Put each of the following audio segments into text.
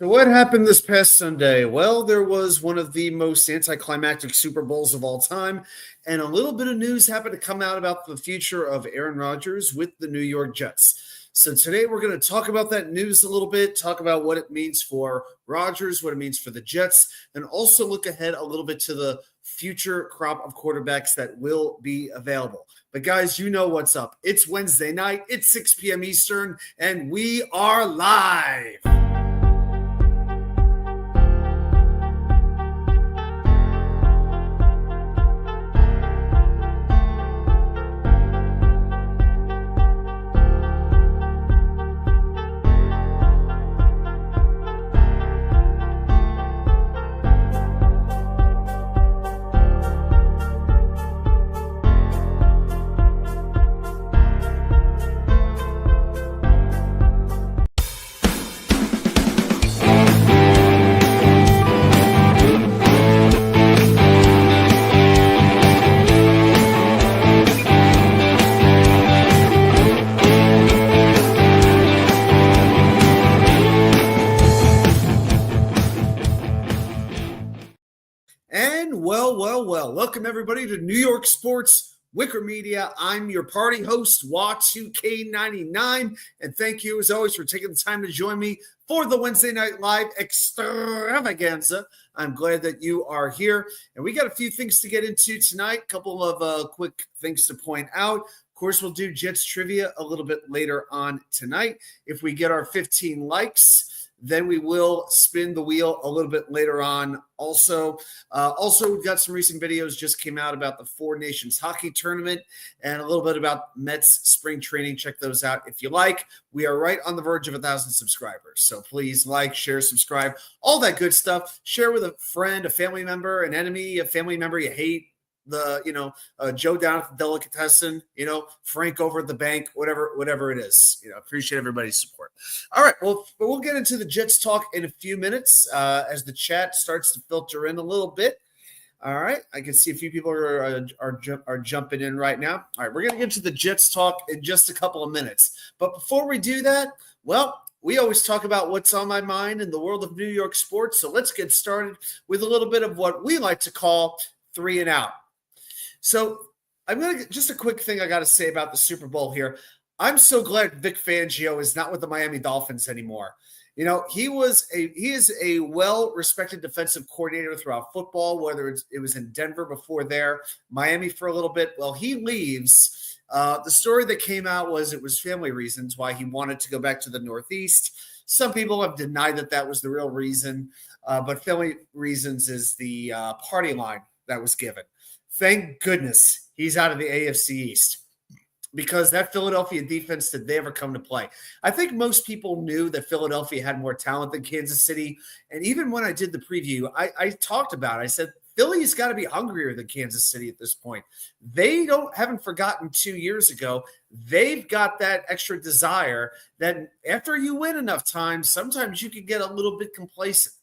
So what happened this past Sunday? Well, there was one of the most anticlimactic Super Bowls of all time, and a little bit of news happened to come out about the future of Aaron Rodgers with the New York Jets. So today we're going to talk about that news a little bit, talk about what it means for Rodgers, what it means for the Jets, and also look ahead a little bit to the future crop of quarterbacks that will be available. But guys, you know what's up. It's Wednesday night, it's 6 p.m. Eastern, and we are live. Welcome everybody to New York Sports WickerMedia. I'm your party host, Wa2K99, and thank you as always for taking the time to join me for the Wednesday Night Live extravaganza. I'm glad that you are here, and we got a few things to get into tonight, a couple of quick things to point out. Of course, we'll do Jets trivia a little bit later on tonight. If we get our 15 likes, then we will spin the wheel a little bit later on. Also, we've got some recent videos just came out about the Four Nations Hockey Tournament and a little bit about Mets spring training. Check those out if you like. We are right on the verge of 1,000 subscribers. So please like, share, subscribe, all that good stuff. Share with a friend, a family member, an enemy, a family member you hate. Joe down at the delicatessen, Frank over at the bank, whatever it is. Appreciate everybody's support. All right, well, we'll get into the Jets talk in a few minutes as the chat starts to filter in a little bit. All right, I can see a few people are jumping in right now. All right, we're going to get to the Jets talk in just a couple of minutes. But before we do that, well, we always talk about what's on my mind in the world of New York sports. So let's get started with a little bit of what we like to call 3 and out. So I'm going to just a quick thing I got to say about the Super Bowl here. I'm so glad Vic Fangio is not with the Miami Dolphins anymore. He is a well-respected defensive coordinator throughout football, whether it was in Denver before there, Miami for a little bit. Well, he leaves. The story that came out was it was family reasons why he wanted to go back to the Northeast. Some people have denied that was the real reason, but family reasons is the party line that was given. Thank goodness he's out of the AFC East because that Philadelphia defense, did they ever come to play? I think most people knew that Philadelphia had more talent than Kansas City. And even when I did the preview, I talked about it. I said, Philly's got to be hungrier than Kansas City at this point. They haven't forgotten 2 years ago. They've got that extra desire that after you win enough times, sometimes you can get a little bit complacent.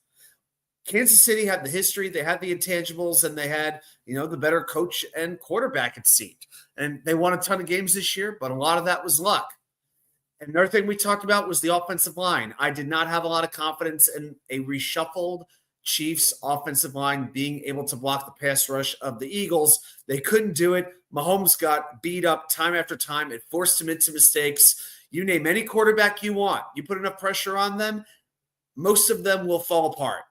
Kansas City had the history, they had the intangibles, and they had, the better coach and quarterback, it seemed. And they won a ton of games this year, but a lot of that was luck. And another thing we talked about was the offensive line. I did not have a lot of confidence in a reshuffled Chiefs offensive line being able to block the pass rush of the Eagles. They couldn't do it. Mahomes got beat up time after time. It forced him into mistakes. You name any quarterback you want. You put enough pressure on them, most of them will fall apart.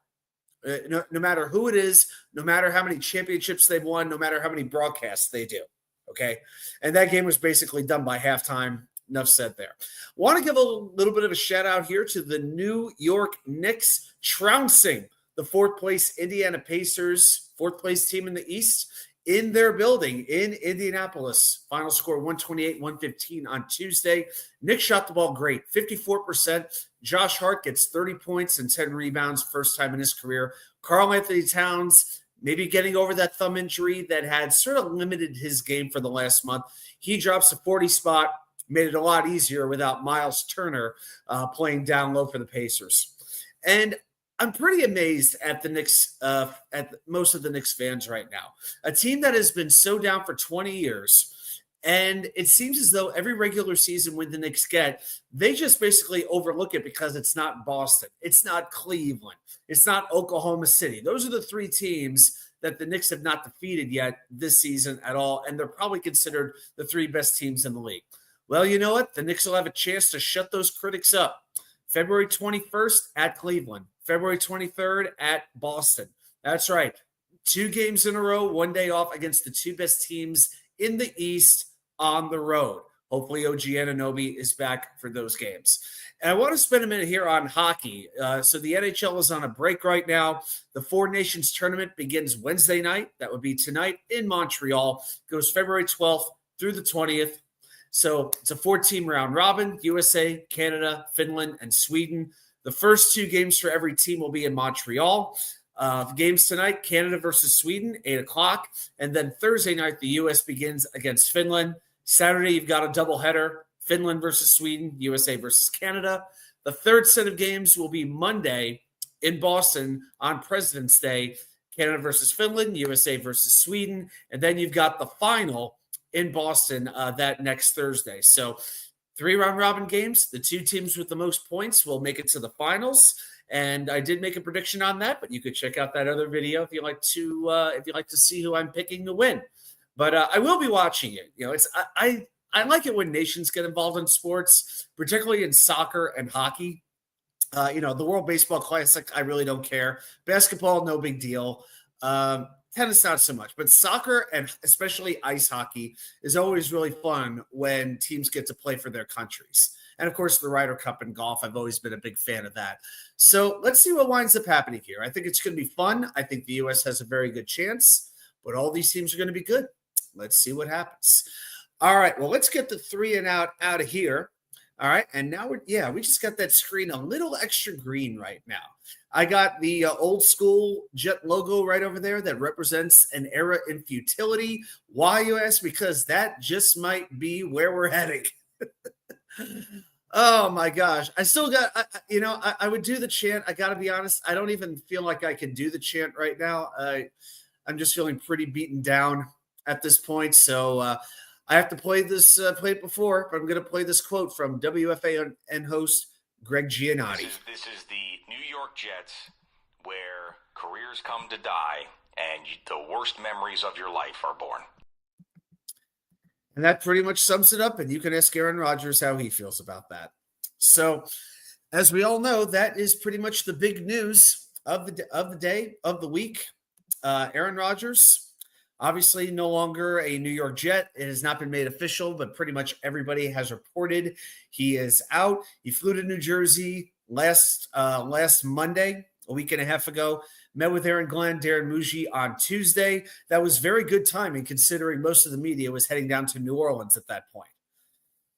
No matter who it is, no matter how many championships they've won, no matter how many broadcasts they do, okay? And that game was basically done by halftime. Enough said there. Want to give a little bit of a shout-out here to the New York Knicks trouncing the fourth-place Indiana Pacers, fourth-place team in the East, in their building in Indianapolis. Final score 128-115 on Tuesday. Nick shot the ball great, 54%. Josh Hart gets 30 points and 10 rebounds, first time in his career. Karl Anthony Towns, maybe getting over that thumb injury that had sort of limited his game for the last month. He drops a 40 spot, made it a lot easier without Miles Turner playing down low for the Pacers. And I'm pretty amazed at the Knicks, at most of the Knicks fans right now. A team that has been so down for 20 years And it seems as though every regular season win the Knicks get, they just basically overlook it because it's not Boston. It's not Cleveland. It's not Oklahoma City. Those are the three teams that the Knicks have not defeated yet this season at all. And they're probably considered the three best teams in the league. Well, you know what? The Knicks will have a chance to shut those critics up. February 21st at Cleveland. February 23rd at Boston. That's right. 2 games in a row, 1 day off against the 2 best teams in the East on the road. Hopefully OG Anunoby is back for those games. And I want to spend a minute here on hockey. So the NHL is on a break right now. The Four Nations tournament begins Wednesday night. That would be tonight in Montreal. Goes February 12th through the 20th. So it's a 4-team round robin, USA, Canada, Finland, and Sweden. The first 2 games for every team will be in Montreal. Games tonight, Canada versus Sweden, 8 o'clock. And then Thursday night, the U.S. begins against Finland. Saturday, you've got a doubleheader, Finland versus Sweden, USA versus Canada. The third set of games will be Monday in Boston on President's Day, Canada versus Finland, USA versus Sweden. And then you've got the final in Boston that next Thursday. So 3 round robin games. The 2 teams with the most points will make it to the finals. And I did make a prediction on that, but you could check out that other video if you like to see who I'm picking to win. But I will be watching it. You know, I like it when nations get involved in sports, particularly in soccer and hockey. The World Baseball Classic, I really don't care. Basketball, no big deal. Tennis, not so much. But soccer and especially ice hockey is always really fun when teams get to play for their countries. And, of course, the Ryder Cup in golf, I've always been a big fan of that. So let's see what winds up happening here. I think it's going to be fun. I think the U.S. has a very good chance, but all these teams are going to be good. Let's see what happens. All right, well, let's get the 3 and out of here. All right, and now we just got that screen a little extra green right now. I got the old school Jet logo right over there that represents an era in futility. Why, you ask? Because that just might be where we're heading. Oh my gosh. I still got, I would do the chant. I got to be honest. I don't even feel like I can do the chant right now. I'm just feeling pretty beaten down at this point. So I have to play this, played it before, but I'm going to play this quote from WFAN host Greg Giannotti. This is the New York Jets where careers come to die and the worst memories of your life are born. And that pretty much sums it up. And you can ask Aaron Rodgers how he feels about that. So, as we all know, that is pretty much the big news of the day, of the week. Aaron Rodgers, obviously no longer a New York Jet. It has not been made official, but pretty much everybody has reported he is out. He flew to New Jersey last Monday, a week and a half ago. Met with Aaron Glenn, Darren Muji on Tuesday. That was very good timing considering most of the media was heading down to New Orleans at that point.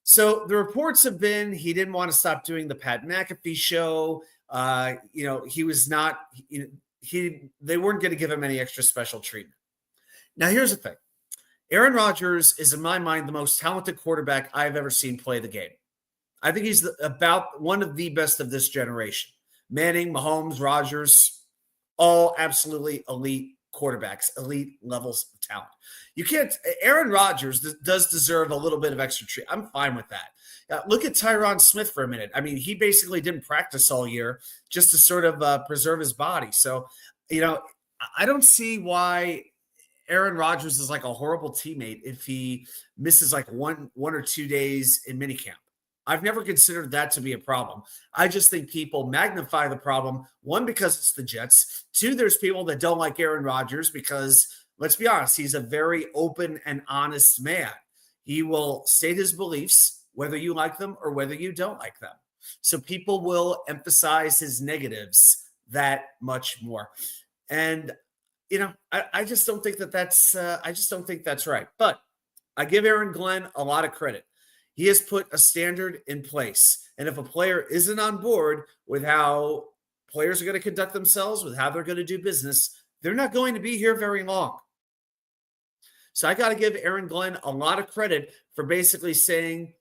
So the reports have been he didn't want to stop doing the Pat McAfee show. He was not they weren't going to give him any extra special treatment. Now, here's the thing. Aaron Rodgers is, in my mind, the most talented quarterback I've ever seen play the game. I think he's about one of the best of this generation. Manning, Mahomes, Rodgers, all absolutely elite quarterbacks, elite levels of talent. You can't – Aaron Rodgers does deserve a little bit of extra treatment. I'm fine with that. Look at Tyron Smith for a minute. I mean, he basically didn't practice all year just to sort of preserve his body. So, I don't see why Aaron Rodgers is like a horrible teammate if he misses like one or 2 days in minicamp. I've never considered that to be a problem. I just think people magnify the problem. 1, because it's the Jets. 2, there's people that don't like Aaron Rodgers because, let's be honest, he's a very open and honest man. He will state his beliefs, whether you like them or whether you don't like them. So people will emphasize his negatives that much more. And, I just don't think that's right. But I give Aaron Glenn a lot of credit. He has put a standard in place. And if a player isn't on board with how players are going to conduct themselves, with how they're going to do business, they're not going to be here very long. So I got to give Aaron Glenn a lot of credit for basically saying,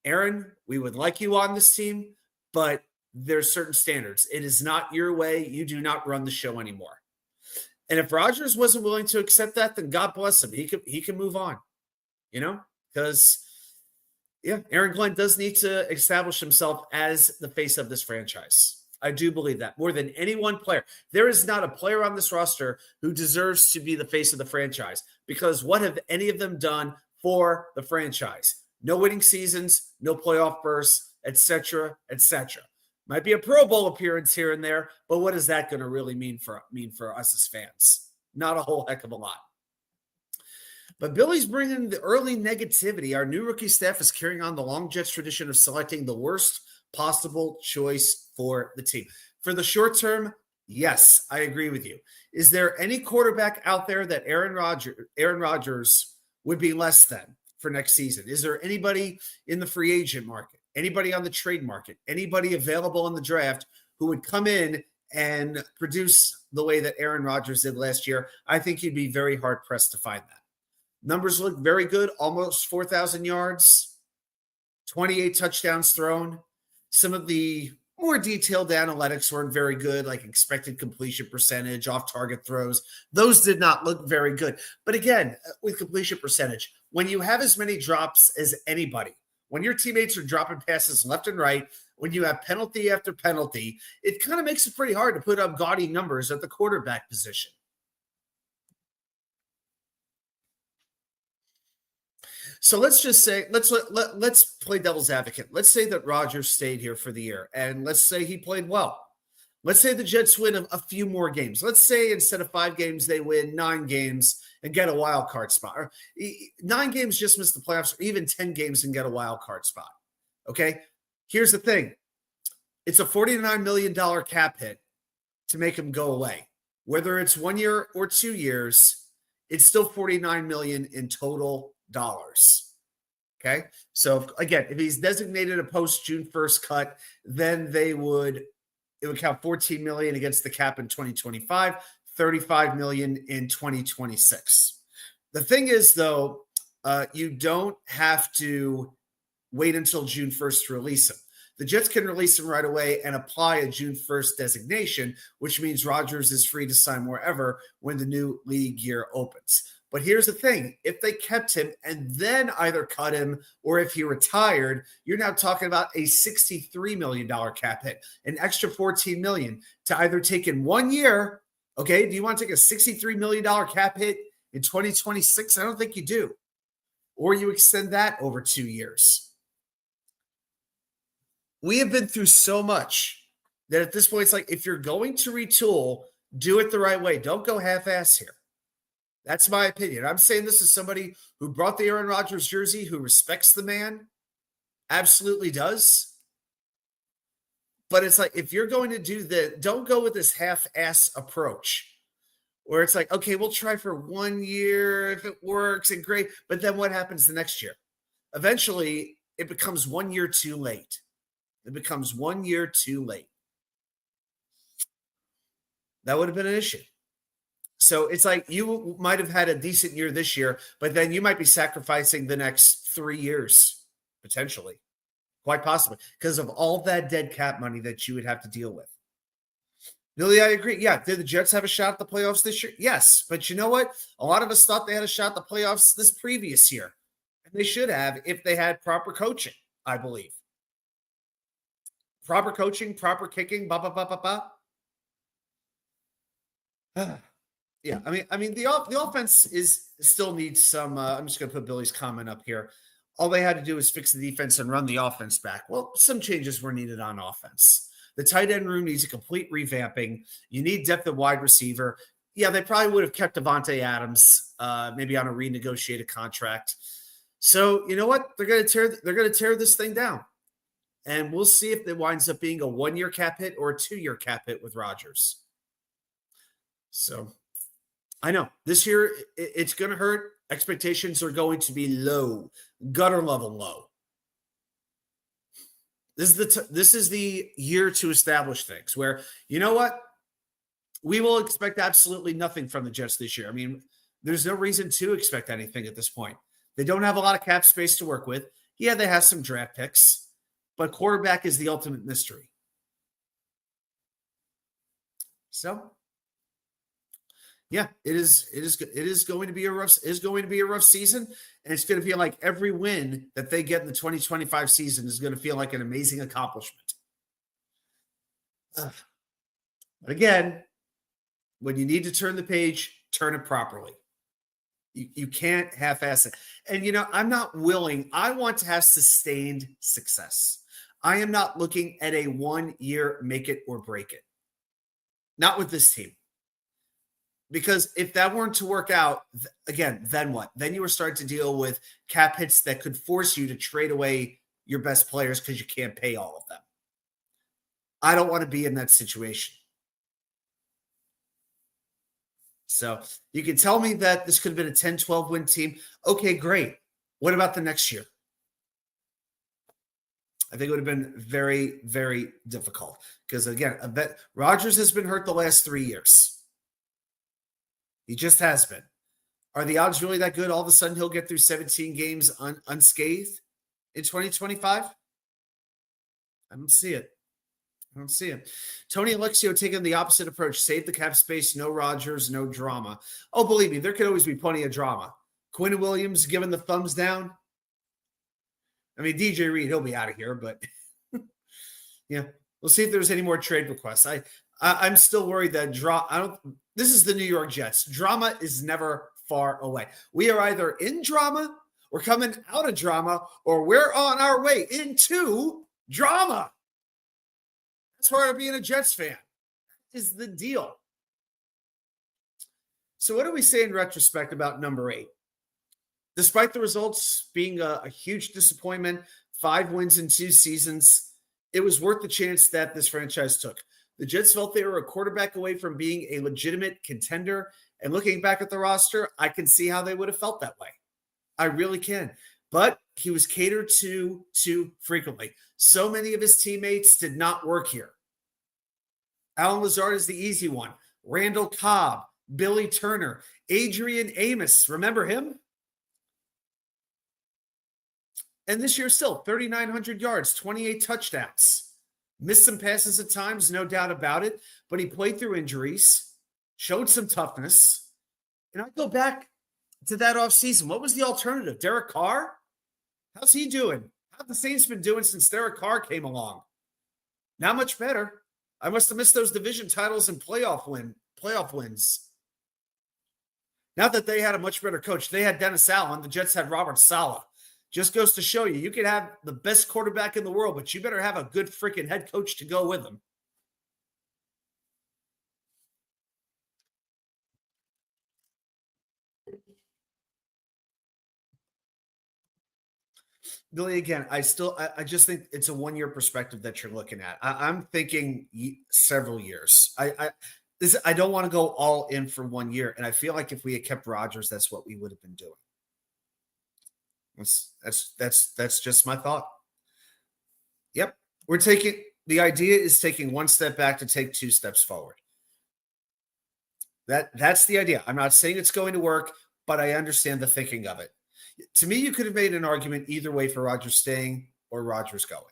Aaron, we would like you on this team, but there's certain standards. It is not your way. You do not run the show anymore. And if Rodgers wasn't willing to accept that, then God bless him. He can move on. because, yeah, Aaron Glenn does need to establish himself as the face of this franchise. I do believe that more than any one player. There is not a player on this roster who deserves to be the face of the franchise, because what have any of them done for the franchise? No winning seasons, no playoff bursts, etc., etc. Might be a Pro Bowl appearance here and there, but what is that going to really mean for us as fans? Not a whole heck of a lot. But Billy's bringing the early negativity. Our new rookie staff is carrying on the long Jets tradition of selecting the worst possible choice for the team. For the short term, yes, I agree with you. Is there any quarterback out there that Aaron Rodgers would be less than for next season? Is there anybody in the free agent market, anybody on the trade market, anybody available in the draft who would come in and produce the way that Aaron Rodgers did last year? I think you'd be very hard-pressed to find that. Numbers look very good, almost 4,000 yards, 28 touchdowns thrown. Some of the more detailed analytics weren't very good, like expected completion percentage, off-target throws. Those did not look very good. But again, with completion percentage, when you have as many drops as anybody, when your teammates are dropping passes left and right, when you have penalty after penalty, it kind of makes it pretty hard to put up gaudy numbers at the quarterback position. So let's just say, let's play devil's advocate. Let's say that Rodgers stayed here for the year, and let's say he played well. Let's say the Jets win a few more games. Let's say instead of 5 games, they win 9 games and get a wild card spot. Or 9 games, just miss the playoffs, or even 10 games and get a wild card spot. Okay? Here's the thing. It's a $49 million cap hit to make him go away. Whether it's 1 year or 2 years, it's still $49 million in total dollars. Okay. So again, if he's designated a post June 1st cut, then it would count 14 million against the cap in 2025, 35 million in 2026. The thing is, though, you don't have to wait until June 1st to release him. The Jets can release him right away and apply a June 1st designation, which means Rodgers is free to sign wherever when the new league year opens. But here's the thing. If they kept him and then either cut him or if he retired, you're now talking about a $63 million cap hit, an extra $14 million to either take in 1 year. Okay, do you want to take a $63 million cap hit in 2026? I don't think you do. Or you extend that over 2 years. We have been through so much that at this point, it's like, if you're going to retool, do it the right way. Don't go half-ass here. That's my opinion. I'm saying this as somebody who brought the Aaron Rodgers jersey, who respects the man, absolutely does. But it's like, if you're going to do that, don't go with this half-ass approach where it's like, okay, we'll try for 1 year if it works and great. But then what happens the next year? Eventually, it becomes 1 year too late. It becomes 1 year too late. That would have been an issue. So it's like you might have had a decent year this year, but then you might be sacrificing the next 3 years, potentially, quite possibly, because of all that dead cap money that you would have to deal with. Billy, I agree. Yeah, did the Jets have a shot at the playoffs this year? Yes, but you know what? A lot of us thought they had a shot at the playoffs this previous year, and they should have if they had proper coaching, I believe. Proper coaching, proper kicking, Yeah, I mean, the offense still needs some. I'm just going to put Billy's comment up here. All they had to do was fix the defense and run the offense back. Well, some changes were needed on offense. The tight end room needs a complete revamping. You need depth at wide receiver. Yeah, they probably would have kept Devontae Adams, maybe on a renegotiated contract. So you know what? They're going to tear this thing down, and we'll see if it winds up being a 1 year cap hit or a 2 year cap hit with Rodgers. So. I know this year it's going to hurt. Expectations are going to be low, gutter level low. This is the year to establish things where, you know what? We will expect absolutely nothing from the Jets this year. I mean, there's no reason to expect anything at this point. They don't have a lot of cap space to work with. Yeah, they have some draft picks, but quarterback is the ultimate mystery. So Yeah, it is. It is going to be a rough. Is going to be a rough season, and it's going to feel like every win that they get in the 2025 season is going to feel like an amazing accomplishment. But again, when you need to turn the page, turn it properly. You can't half-ass it. And I'm not willing. I want to have sustained success. I am not looking at a 1 year make it or break it. Not with this team. Because if that weren't to work out, again, then what? Then you were starting to deal with cap hits that could force you to trade away your best players because you can't pay all of them. I don't want to be in that situation. So you can tell me that this could have been a 10-12 win team. Okay, great. What about the next year? I think it would have been very, very difficult. Because again, I bet Rodgers has been hurt the last 3 years. He just has been. Are the odds really that good? All of a sudden, he'll get through 17 games unscathed in 2025? I don't see it. Tony Alexio taking the opposite approach. Save the cap space. No Rodgers, no drama. Oh, believe me, there could always be plenty of drama. Quinn Williams giving the thumbs down. I mean, DJ Reed, he'll be out of here, but yeah, we'll see if there's any more trade requests. I'm still worried that this is the New York Jets. Drama is never far away. We are either in drama, we're coming out of drama, or we're on our way into drama. That's part of being a Jets fan. Is the deal. So what do we say in retrospect about number 8? Despite the results being a huge disappointment, 5 wins in 2 seasons, it was worth the chance that this franchise took. The Jets felt they were a quarterback away from being a legitimate contender. And looking back at the roster, I can see how they would have felt that way. I really can. But he was catered to too frequently. So many of his teammates did not work here. Alan Lazard is the easy one. Randall Cobb, Billy Turner, Adrian Amos. Remember him? And this year still, 3,900 yards, 28 touchdowns. Missed some passes at times, no doubt about it. But he played through injuries, showed some toughness. And I go back to that offseason. What was the alternative? Derek Carr? How's he doing? How've the Saints been doing since Derek Carr came along? Not much better. I must have missed those division titles and playoff wins. Not that they had a much better coach. They had Dennis Allen. The Jets had Robert Saleh. Just goes to show you can have the best quarterback in the world, but you better have a good freaking head coach to go with him. Billy, again, I just think it's a 1 year perspective that you're looking at. I'm thinking several years. I don't want to go all in for 1 year. And I feel like if we had kept Rodgers, that's what we would have been doing. That's just my thought. Yep. The idea is taking 1 step back to take 2 steps forward. That's the idea. I'm not saying it's going to work, but I understand the thinking of it. To me, you could have made an argument either way for Rodgers staying or Rodgers going.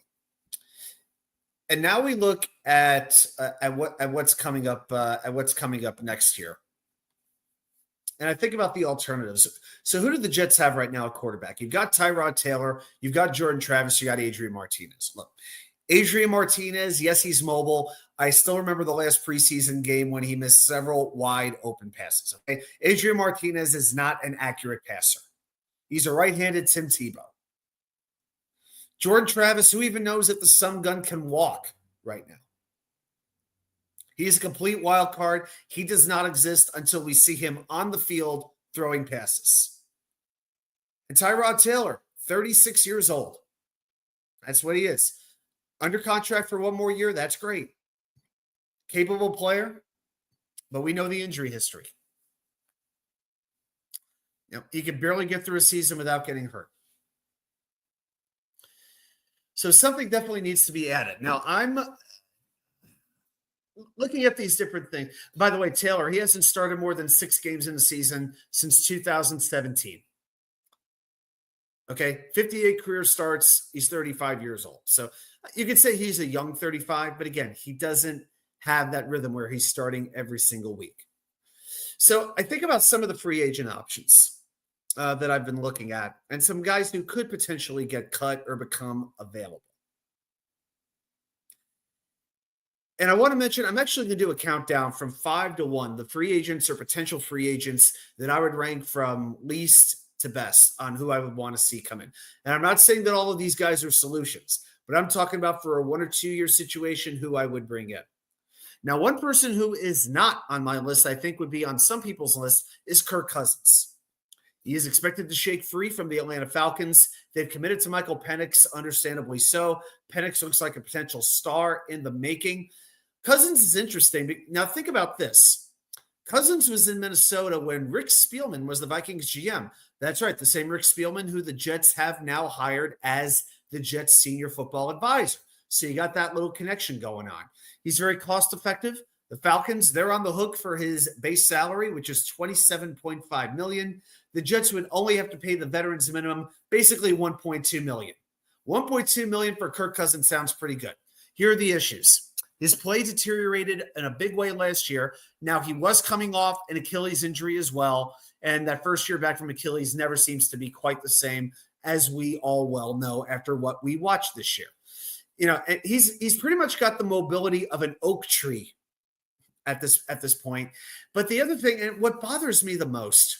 And now we look at what's coming up next year. And I think about the alternatives. So who do the Jets have right now at quarterback? You've got Tyrod Taylor. You've got Jordan Travis. You got Adrian Martinez. Look, Adrian Martinez, yes, he's mobile. I still remember the last preseason game when he missed several wide open passes. Okay, Adrian Martinez is not an accurate passer. He's a right-handed Tim Tebow. Jordan Travis, who even knows if the Sun Gun can walk right now? He's a complete wild card. He does not exist until we see him on the field throwing passes. And Tyrod Taylor, 36 years old. That's what he is. Under contract for 1 more year, that's great. Capable player, but we know the injury history. He can barely get through a season without getting hurt. So something definitely needs to be added. Now, I'm looking at these different things. By the way, Taylor, he hasn't started more than 6 games in the season since 2017. Okay, 58 career starts. He's 35 years old. So you could say he's a young 35, but again, he doesn't have that rhythm where he's starting every single week. So I think about some of the free agent options that I've been looking at and some guys who could potentially get cut or become available. And I want to mention, I'm actually going to do a countdown from 5 to 1, the free agents or potential free agents that I would rank from least to best on who I would want to see come in. And I'm not saying that all of these guys are solutions, but I'm talking about for a 1 or 2 year situation who I would bring in. Now, one person who is not on my list, I think would be on some people's list, is Kirk Cousins. He is expected to shake free from the Atlanta Falcons. They've committed to Michael Penix, understandably so. Penix looks like a potential star in the making. Cousins is interesting. Now, think about this. Cousins was in Minnesota when Rick Spielman was the Vikings GM. That's right, the same Rick Spielman who the Jets have now hired as the Jets senior football advisor. So you got that little connection going on. He's very cost effective. The Falcons, they're on the hook for his base salary, which is $27.5 million. The Jets would only have to pay the veterans minimum, basically $1.2 million. $1.2 million for Kirk Cousins sounds pretty good. Here are the issues. His play deteriorated in a big way last year. Now, he was coming off an Achilles injury as well, and that first year back from Achilles never seems to be quite the same, as we all well know after what we watched this year. You know, he's pretty much got the mobility of an oak tree at this point. But the other thing, and what bothers me the most,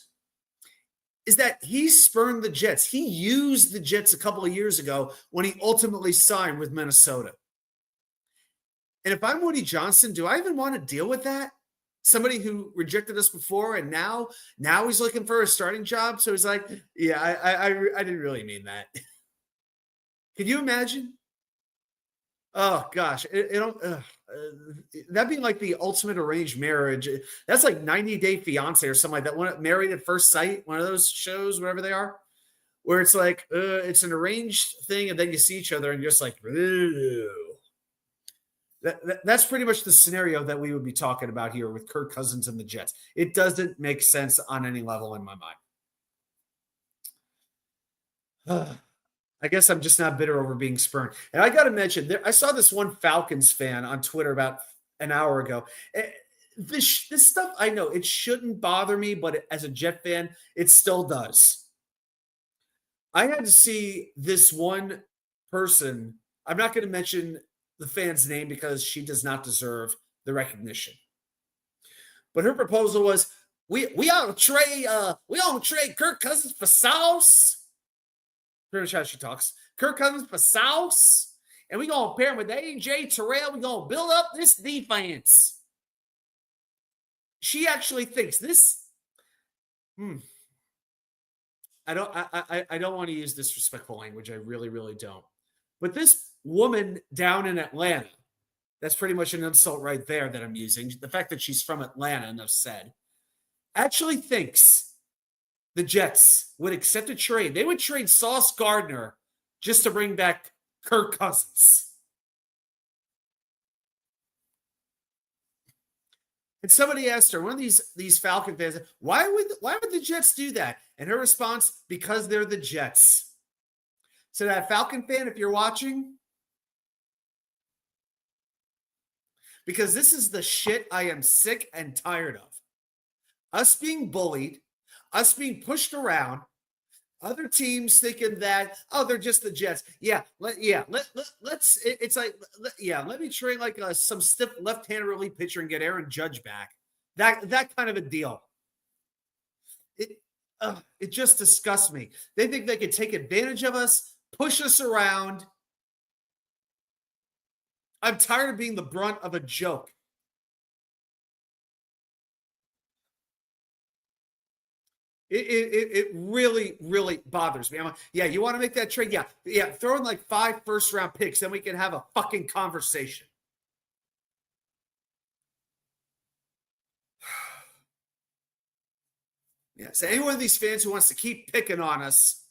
is that he spurned the Jets. He used the Jets a couple of years ago when he ultimately signed with Minnesota. And if I'm Woody Johnson, do I even want to deal with that? Somebody who rejected us before, and now he's looking for a starting job. So he's like, yeah, I didn't really mean that. Can you imagine? Oh gosh, that'd be like the ultimate arranged marriage. That's like 90 Day Fiance or something like that. One Married at First Sight, one of those shows, whatever they are, where it's like it's an arranged thing, and then you see each other and you're just like, ew. That's pretty much the scenario that we would be talking about here with Kirk Cousins and the Jets. It doesn't make sense on any level in my mind. I guess I'm just not bitter over being spurned. And I got to mention, I saw this one Falcons fan on Twitter about an hour ago. This stuff, I know it shouldn't bother me, but as a Jet fan, it still does. I had to see this one person. I'm not going to mention the fan's name because she does not deserve the recognition. But her proposal was, we ought to trade Kirk Cousins for sauce. Pretty much how she talks. Kirk Cousins for sauce. And we're going to pair him with AJ Terrell. We're going to build up this defense. She actually thinks this. I don't want to use disrespectful language. I really, really don't. But this woman down in Atlanta, that's pretty much an insult right there that I'm using. The fact that she's from Atlanta, enough said, actually thinks the Jets would accept a trade. They would trade Sauce Gardner just to bring back Kirk Cousins. And somebody asked her, one of these Falcon fans, why would the Jets do that? And her response, because they're the Jets. So that Falcon fan, if you're watching, because this is the shit I am sick and tired of. Us being bullied, us being pushed around, other teams thinking that, oh, they're just the Jets. Let me trade like some stiff left-handed relief pitcher and get Aaron Judge back. That kind of a deal. It just disgusts me. They think they could take advantage of us, push us around. I'm tired of being the brunt of a joke. It really, really bothers me. I'm like, yeah, you want to make that trade? Yeah. Throw in like 5 first-round picks, then we can have a fucking conversation. Yeah. So any one of these fans who wants to keep picking on us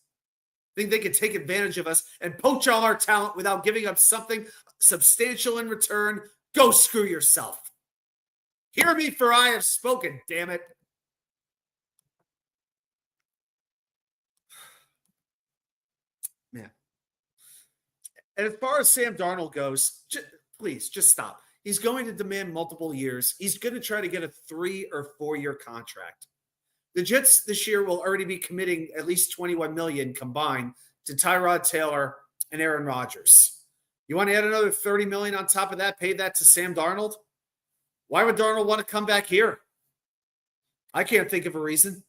think they can take advantage of us and poach all our talent without giving up something substantial in return, go screw yourself. Hear me, for I have spoken, damn it. Man. And as far as Sam Darnold goes, please, just stop. He's going to demand multiple years. He's going to try to get a 3 or 4 year contract. The Jets this year will already be committing at least $21 million combined to Tyrod Taylor and Aaron Rodgers. You want to add another $30 million on top of that, pay that to Sam Darnold? Why would Darnold want to come back here? I can't think of a reason.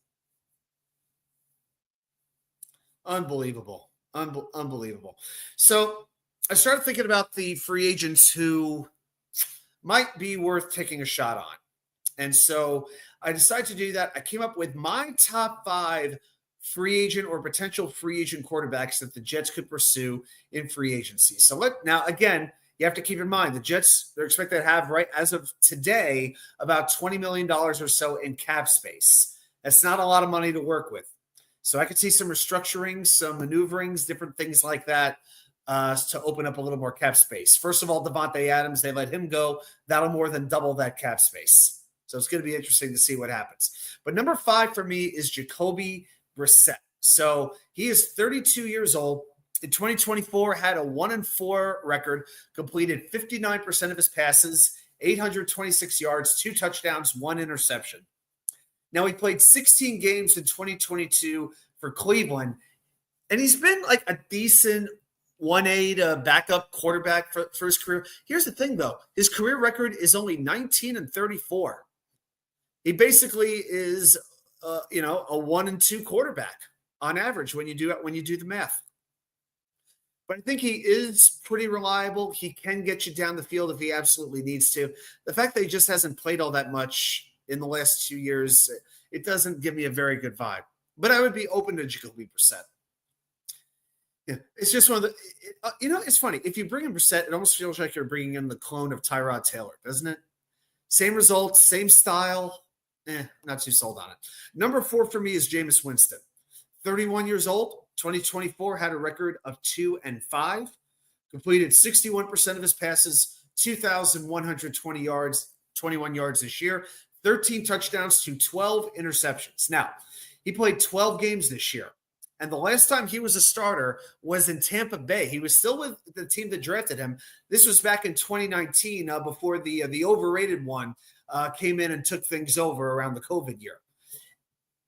Unbelievable. Unbelievable. So I started thinking about the free agents who might be worth taking a shot on. And so I decided to do that. I came up with my top 5 free agent or potential free agent quarterbacks that the Jets could pursue in free agency. So now, again, you have to keep in mind the Jets, they're expected to have, right as of today, about $20 million or so in cap space. That's not a lot of money to work with. So I could see some restructuring, some maneuverings, different things like that to open up a little more cap space. First of all, Devontae Adams, they let him go. That'll more than double that cap space. So it's going to be interesting to see what happens. But number 5 for me is Jacoby Brissett. So he is 32 years old. In 2024, had a 1-4 record, completed 59% of his passes, 826 yards, 2 touchdowns, 1 interception. Now, he played 16 games in 2022 for Cleveland, and he's been like a decent 1A backup quarterback for his career. Here's the thing, though. His career record is only 19-34. He basically is, a 1-2 quarterback on average when you do the math. But I think he is pretty reliable. He can get you down the field if he absolutely needs to. The fact that he just hasn't played all that much in the last 2 years, it doesn't give me a very good vibe. But I would be open to Jacoby Brissett. Yeah, it's just one of the it's funny. If you bring in Brissett, it almost feels like you're bringing in the clone of Tyrod Taylor, doesn't it? Same results, same style. Not too sold on it. Number 4 for me is Jameis Winston. 31 years old, 2024, had a record of 2-5, completed 61% of his passes, 2,120 yards, 21 yards this year, 13 touchdowns to 12 interceptions. Now, he played 12 games this year, and the last time he was a starter was in Tampa Bay. He was still with the team that drafted him. This was back in 2019 before the overrated one came in and took things over around the COVID year.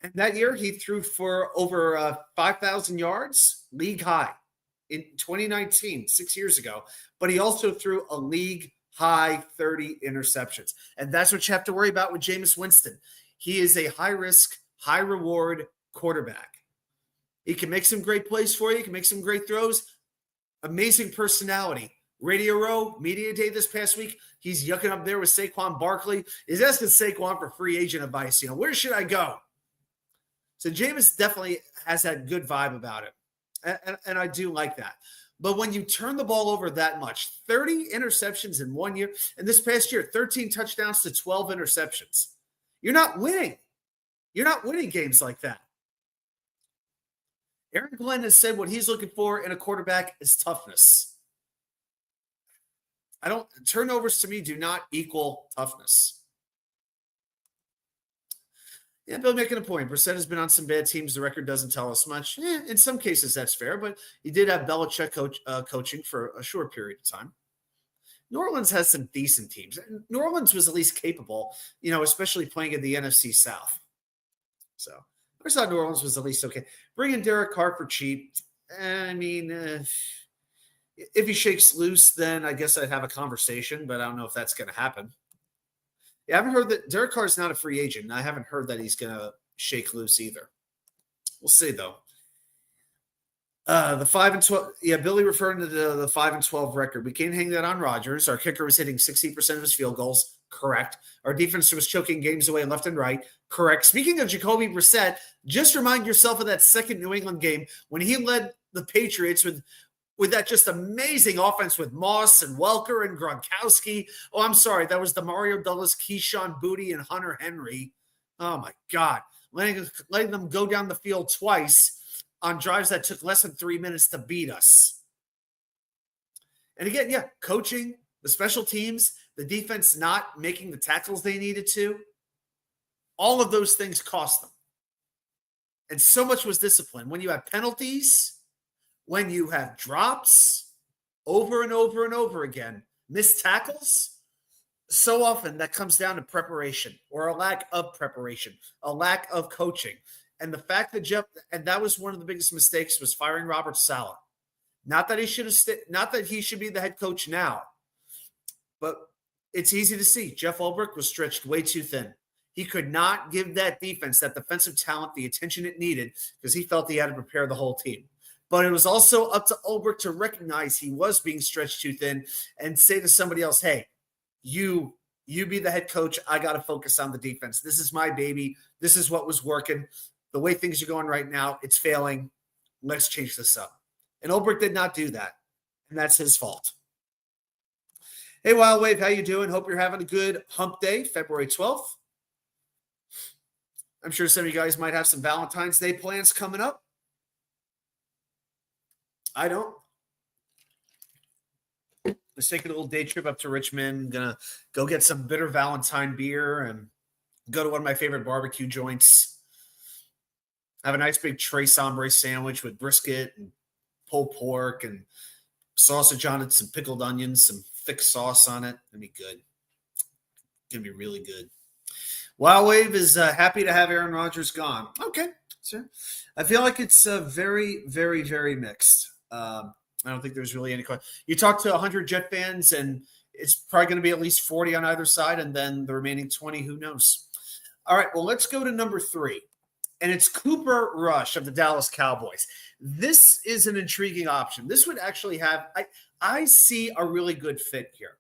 And that year, he threw for over 5,000 yards, league high, in 2019, 6 years ago. But he also threw a league high 30 interceptions. And that's what you have to worry about with Jameis Winston. He is a high-risk, high-reward quarterback. He can make some great plays for you. He can make some great throws. Amazing personality. Radio Row, Media Day this past week, he's yucking up there with Saquon Barkley. He's asking Saquon for free agent advice. Where should I go? So Jameis definitely has that good vibe about it. And I do like that. But when you turn the ball over that much, 30 interceptions in 1 year, and this past year, 13 touchdowns to 12 interceptions, you're not winning. You're not winning games like that. Aaron Glenn has said what he's looking for in a quarterback is toughness. Turnovers to me do not equal toughness. Yeah, Bill making a point. Brissett has been on some bad teams. The record doesn't tell us much. In some cases, that's fair, but he did have Belichick coaching for a short period of time. New Orleans has some decent teams. New Orleans was at least capable, especially playing in the NFC South. So I thought New Orleans was at least okay. Bringing Derek Carr for cheap. If he shakes loose, then I guess I'd have a conversation, but I don't know if that's going to happen. Yeah, I haven't heard that Derek Carr is not a free agent. And I haven't heard that he's going to shake loose either. We'll see, though. The 5-12. Yeah, Billy referring to the 5-12 record. We can't hang that on Rodgers. Our kicker was hitting 60% of his field goals. Correct. Our defense was choking games away left and right. Correct. Speaking of Jacoby Brissett, just remind yourself of that second New England game when he led the Patriots with that just amazing offense with Moss and Welker and Gronkowski. Oh, I'm sorry. That was the Mario Dulles, Keyshawn Booty, and Hunter Henry. Oh, my God. Letting them go down the field twice on drives that took less than 3 minutes to beat us. And again, yeah, coaching, the special teams, the defense not making the tackles they needed to. All of those things cost them. And so much was discipline. When you have penalties, when you have drops over and over and over again, missed tackles, so often that comes down to preparation or a lack of preparation, a lack of coaching. And the fact that and that was one of the biggest mistakes, was firing Robert Saleh. Not that he should have not that he should be the head coach now, but it's easy to see Jeff Ulbrich was stretched way too thin. He could not give that defense, that defensive talent, the attention it needed, because he felt he had to prepare the whole team. But it was also up to Ulbrich to recognize he was being stretched too thin and say to somebody else, hey, you be the head coach. I got to focus on the defense. This is my baby. This is what was working. The way things are going right now, it's failing. Let's change this up. And Ulbrich did not do that, and that's his fault. Hey, Wild Wave, how you doing? Hope you're having a good hump day, February 12th. I'm sure some of you guys might have some Valentine's Day plans coming up. I don't. Let's take a little day trip up to Richmond. Gonna go get some bitter Valentine beer and go to one of my favorite barbecue joints. Have a nice big Tres Hombres sandwich with brisket and pulled pork and sausage on it, some pickled onions, some thick sauce on it. It'll be good. Gonna be really good. Wild Wave is happy to have Aaron Rodgers gone. Okay, sure. I feel like it's very, very, very mixed. I don't think there's really any question. You talk to 100 Jet fans, and it's probably going to be at least 40 on either side, and then the remaining 20, who knows? All right, well, let's go to number 3, and it's Cooper Rush of the Dallas Cowboys. This is an intriguing option. This would actually have – I see a really good fit here.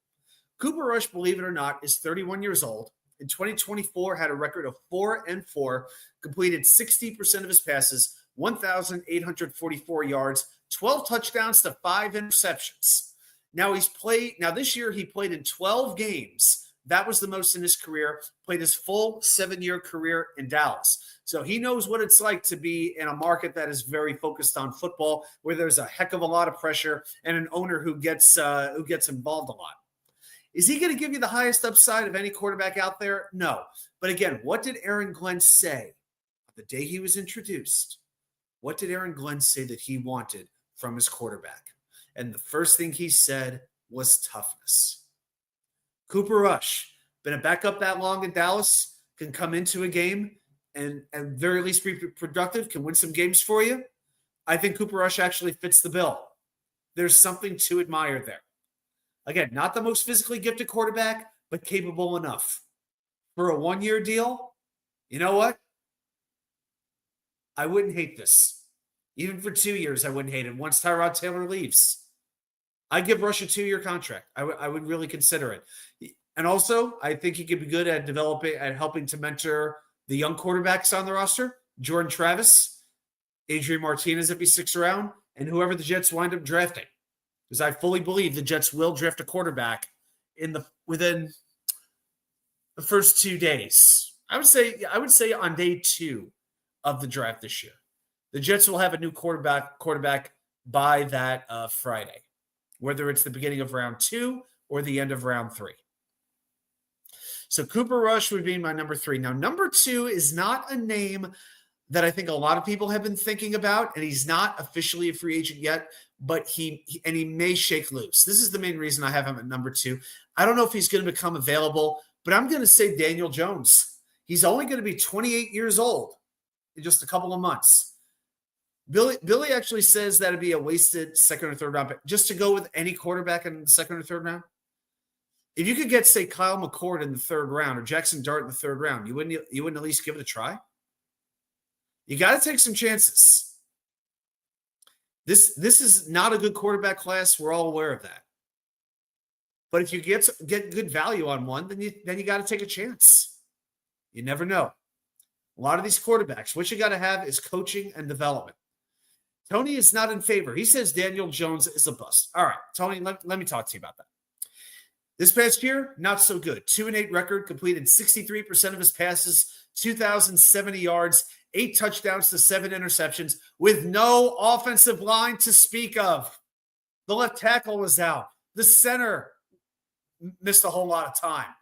Cooper Rush, believe it or not, is 31 years old. In 2024, had a record of 4-4, completed 60% of his passes, 1,844 yards, 12 touchdowns to 5 interceptions. Now this year he played in 12 games. That was the most in his career. Played his full 7-year career in Dallas. So he knows what it's like to be in a market that is very focused on football, where there's a heck of a lot of pressure and an owner who gets involved a lot. Is he going to give you the highest upside of any quarterback out there? No. But again, what did Aaron Glenn say the day he was introduced? What did Aaron Glenn say that he wanted from his quarterback? And the first thing he said was toughness. Cooper Rush, been a backup that long in Dallas, can come into a game and at very least be productive, can win some games for you. I think Cooper Rush actually fits the bill. There's something to admire there. Again, not the most physically gifted quarterback, but capable enough. For a 1-year deal, you know what? I wouldn't hate this. Even for 2 years, I wouldn't hate it. Once Tyrod Taylor leaves, I'd give Rush a 2-year contract. I would really consider it. And also, I think he could be good at helping to mentor the young quarterbacks on the roster. Jordan Travis, Adrian Martinez if he sticks around, and whoever the Jets wind up drafting. Because I fully believe the Jets will draft a quarterback within the first 2 days. I would say on day 2 of the draft this year. The Jets will have a new quarterback by that Friday, whether it's the beginning of round 2 or the end of round 3. So Cooper Rush would be my number 3. Now, number 2 is not a name that I think a lot of people have been thinking about, and he's not officially a free agent yet, but he may shake loose. This is the main reason I have him at number 2. I don't know if he's going to become available, but I'm going to say Daniel Jones. He's only going to be 28 years old in just a couple of months. Billy actually says that it'd be a wasted second or third round pick just to go with any quarterback in the second or third round. If you could get, say, Kyle McCord in the third round or Jackson Dart in the third round, you wouldn't at least give it a try? You got to take some chances. This is not a good quarterback class. We're all aware of that. But if you get good value on one, then you got to take a chance. You never know. A lot of these quarterbacks, what you got to have is coaching and development. Tony is not in favor. He says Daniel Jones is a bust. All right, Tony, let me talk to you about that. This past year, not so good. 2-8 record, completed 63% of his passes, 2,070 yards, 8 touchdowns to 7 interceptions, with no offensive line to speak of. The left tackle was out. The center missed a whole lot of time.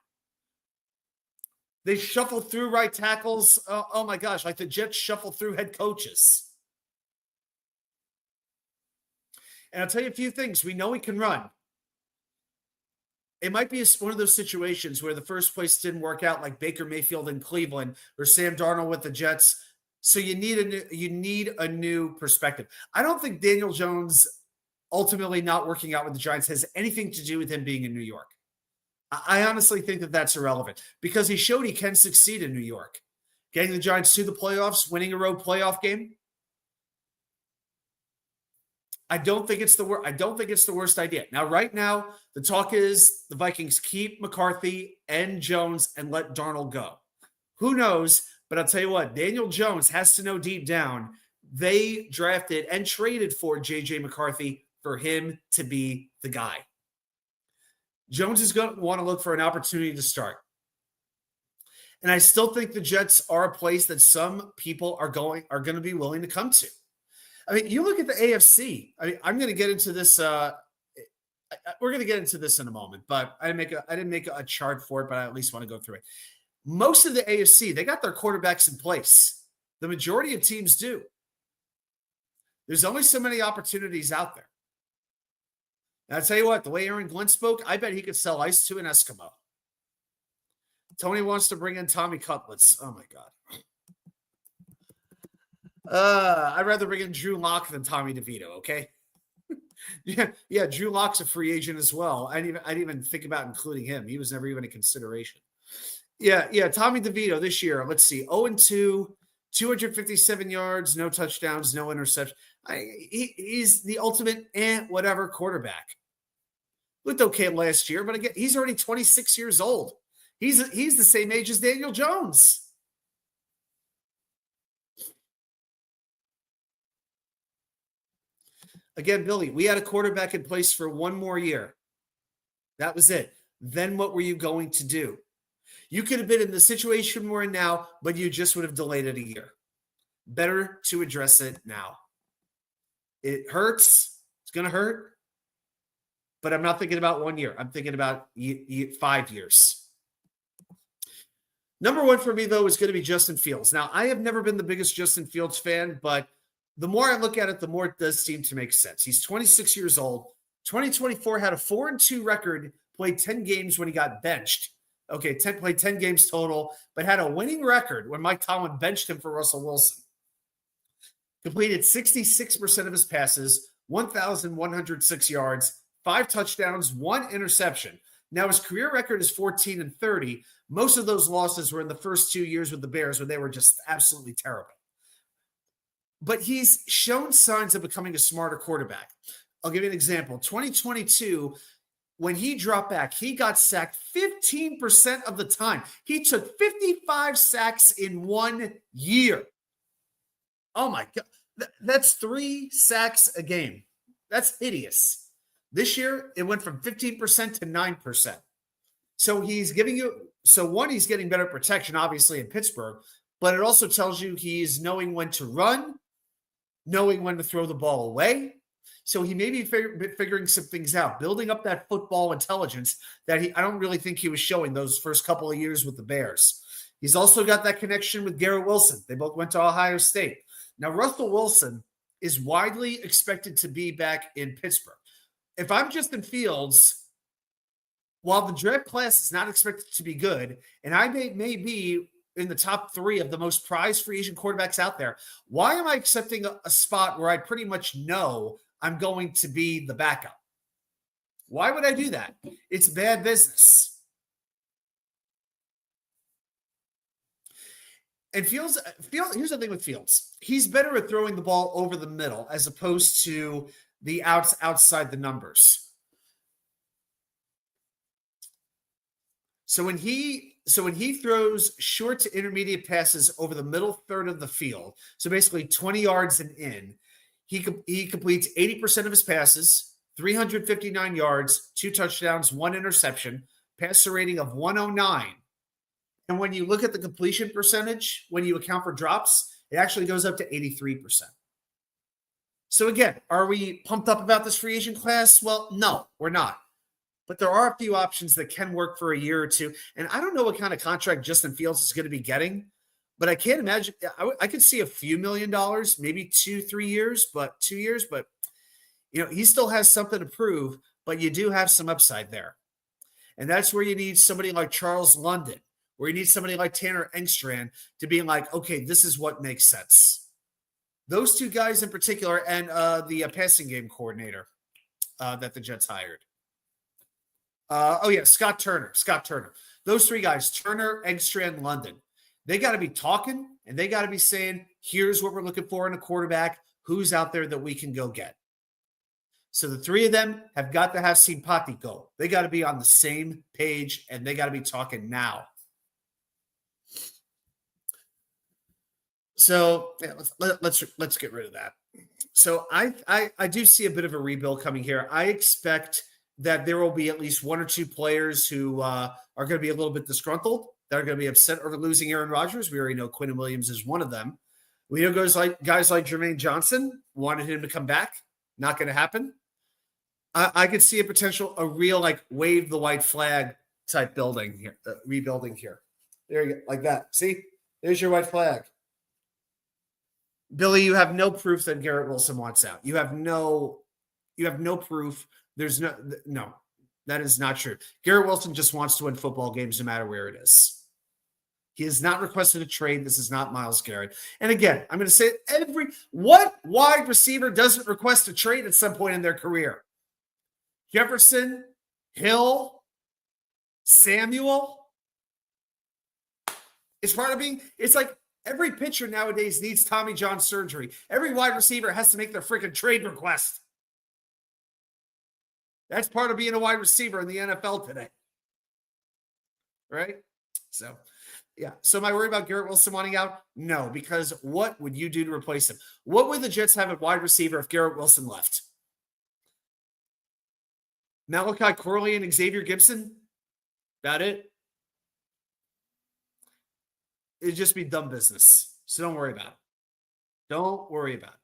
They shuffled through right tackles. Oh my gosh, like the Jets shuffle through head coaches. And I'll tell you a few things. We know he can run. It might be one of those situations where the first place didn't work out, like Baker Mayfield in Cleveland or Sam Darnold with the Jets. So you need a new perspective. I don't think Daniel Jones ultimately not working out with the Giants has anything to do with him being in New York. I honestly think that that's irrelevant because he showed he can succeed in New York. Getting the Giants to the playoffs, winning a road playoff game. I don't think it's the worst idea. Now, right now, the talk is the Vikings keep McCarthy and Jones and let Darnold go. Who knows? But I'll tell you what, Daniel Jones has to know deep down they drafted and traded for J.J. McCarthy for him to be the guy. Jones is going to want to look for an opportunity to start. And I still think the Jets are a place that some people are going to be willing to come to. I mean, you look at the AFC. I mean, I'm going to get into this. We're going to get into this in a moment, but I didn't make a chart for it, but I at least want to go through it. Most of the AFC, they got their quarterbacks in place. The majority of teams do. There's only so many opportunities out there. And I'll tell you what, the way Aaron Glenn spoke, I bet he could sell ice to an Eskimo. Tony wants to bring in Tommy Cutlets. Oh, my God. I'd rather bring in Drew Lock than Tommy DeVito, okay? yeah, Drew Lock's a free agent as well. I didn't even think about including him. He was never even a consideration. Yeah, Tommy DeVito this year, let's see, 0-2, 257 yards, no touchdowns, no interception. He's the ultimate whatever quarterback. Looked okay last year, but again, he's already 26 years old. He's the same age as Daniel Jones. Again, Billy, we had a quarterback in place for one more year. That was it. Then what were you going to do? You could have been in the situation we're in now, but you just would have delayed it a year. Better to address it now. It hurts. It's going to hurt. But I'm not thinking about 1 year. I'm thinking about 5 years. Number one for me, though, is going to be Justin Fields. Now, I have never been the biggest Justin Fields fan, but the more I look at it, the more it does seem to make sense. He's 26 years old. 2024 had a 4-2 record, played 10 games when he got benched. Okay, played 10 games total, but had a winning record when Mike Tomlin benched him for Russell Wilson. Completed 66% of his passes, 1,106 yards, 5 touchdowns, 1 interception. Now his career record is 14-30. Most of those losses were in the first 2 years with the Bears, where they were just absolutely terrible. But he's shown signs of becoming a smarter quarterback. I'll give you an example. 2022, when he dropped back, he got sacked 15% of the time. He took 55 sacks in 1 year. Oh, my God. That's 3 sacks a game. That's hideous. This year, it went from 15% to 9%. So he's he's getting better protection, obviously, in Pittsburgh, but it also tells you he's knowing when to run, knowing when to throw the ball away. So he may be figuring some things out, building up that football intelligence that I don't really think he was showing those first couple of years with the Bears. He's also got that connection with Garrett Wilson. They both went to Ohio State. Now, Russell Wilson is widely expected to be back in Pittsburgh. If I'm Justin Fields, while the draft class is not expected to be good, and I may be in the top 3 of the most prized free agent quarterbacks out there, why am I accepting a spot where I pretty much know I'm going to be the backup? Why would I do that? It's bad business. And Fields, here's the thing with Fields. He's better at throwing the ball over the middle as opposed to the outside the numbers. So when he throws short to intermediate passes over the middle third of the field, so basically 20 yards and in, he completes 80% of his passes, 359 yards, 2 touchdowns, 1 interception, passer rating of 109. And when you look at the completion percentage, when you account for drops, it actually goes up to 83%. So again, are we pumped up about this free agent class? Well, no, we're not. But there are a few options that can work for a year or two. And I don't know what kind of contract Justin Fields is going to be getting, but I can't imagine. I could see a few $1 million, maybe 2-3 years, but 2 years. But, he still has something to prove, but you do have some upside there. And that's where you need somebody like Charles London, where you need somebody like Tanner Engstrand to be like, okay, this is what makes sense. Those two guys in particular, and the passing game coordinator that the Jets hired. Scott Turner. Those three guys, Turner, Engstrand, London. They got to be talking, and they got to be saying, here's what we're looking for in a quarterback. Who's out there that we can go get? So the three of them have got to have simpatico. They got to be on the same page, and they got to be talking now. So yeah, let's get rid of that. So I do see a bit of a rebuild coming here. I expect that there will be at least one or two players who are going to be a little bit disgruntled. They're going to be upset over losing Aaron Rodgers. We already know Quinn Williams is one of them. We know guys like Jermaine Johnson wanted him to come back. Not going to happen. I could see a real like wave the white flag type building here, rebuilding here. There you go, like that. See, there's your white flag. Billy, you have no proof that Garrett Wilson wants out. You have no proof. There's no, that is not true. Garrett Wilson just wants to win football games no matter where it is. He has not requested a trade. This is not Myles Garrett. And again, I'm going to say what wide receiver doesn't request a trade at some point in their career? Jefferson, Hill, Samuel. It's like every pitcher nowadays needs Tommy John surgery. Every wide receiver has to make their freaking trade request. That's part of being a wide receiver in the NFL today. Right? So, yeah. So am I worried about Garrett Wilson wanting out? No, because what would you do to replace him? What would the Jets have at wide receiver if Garrett Wilson left? Malachi Corley and Xavier Gibson? About it? It'd just be dumb business. So don't worry about it. Don't worry about it.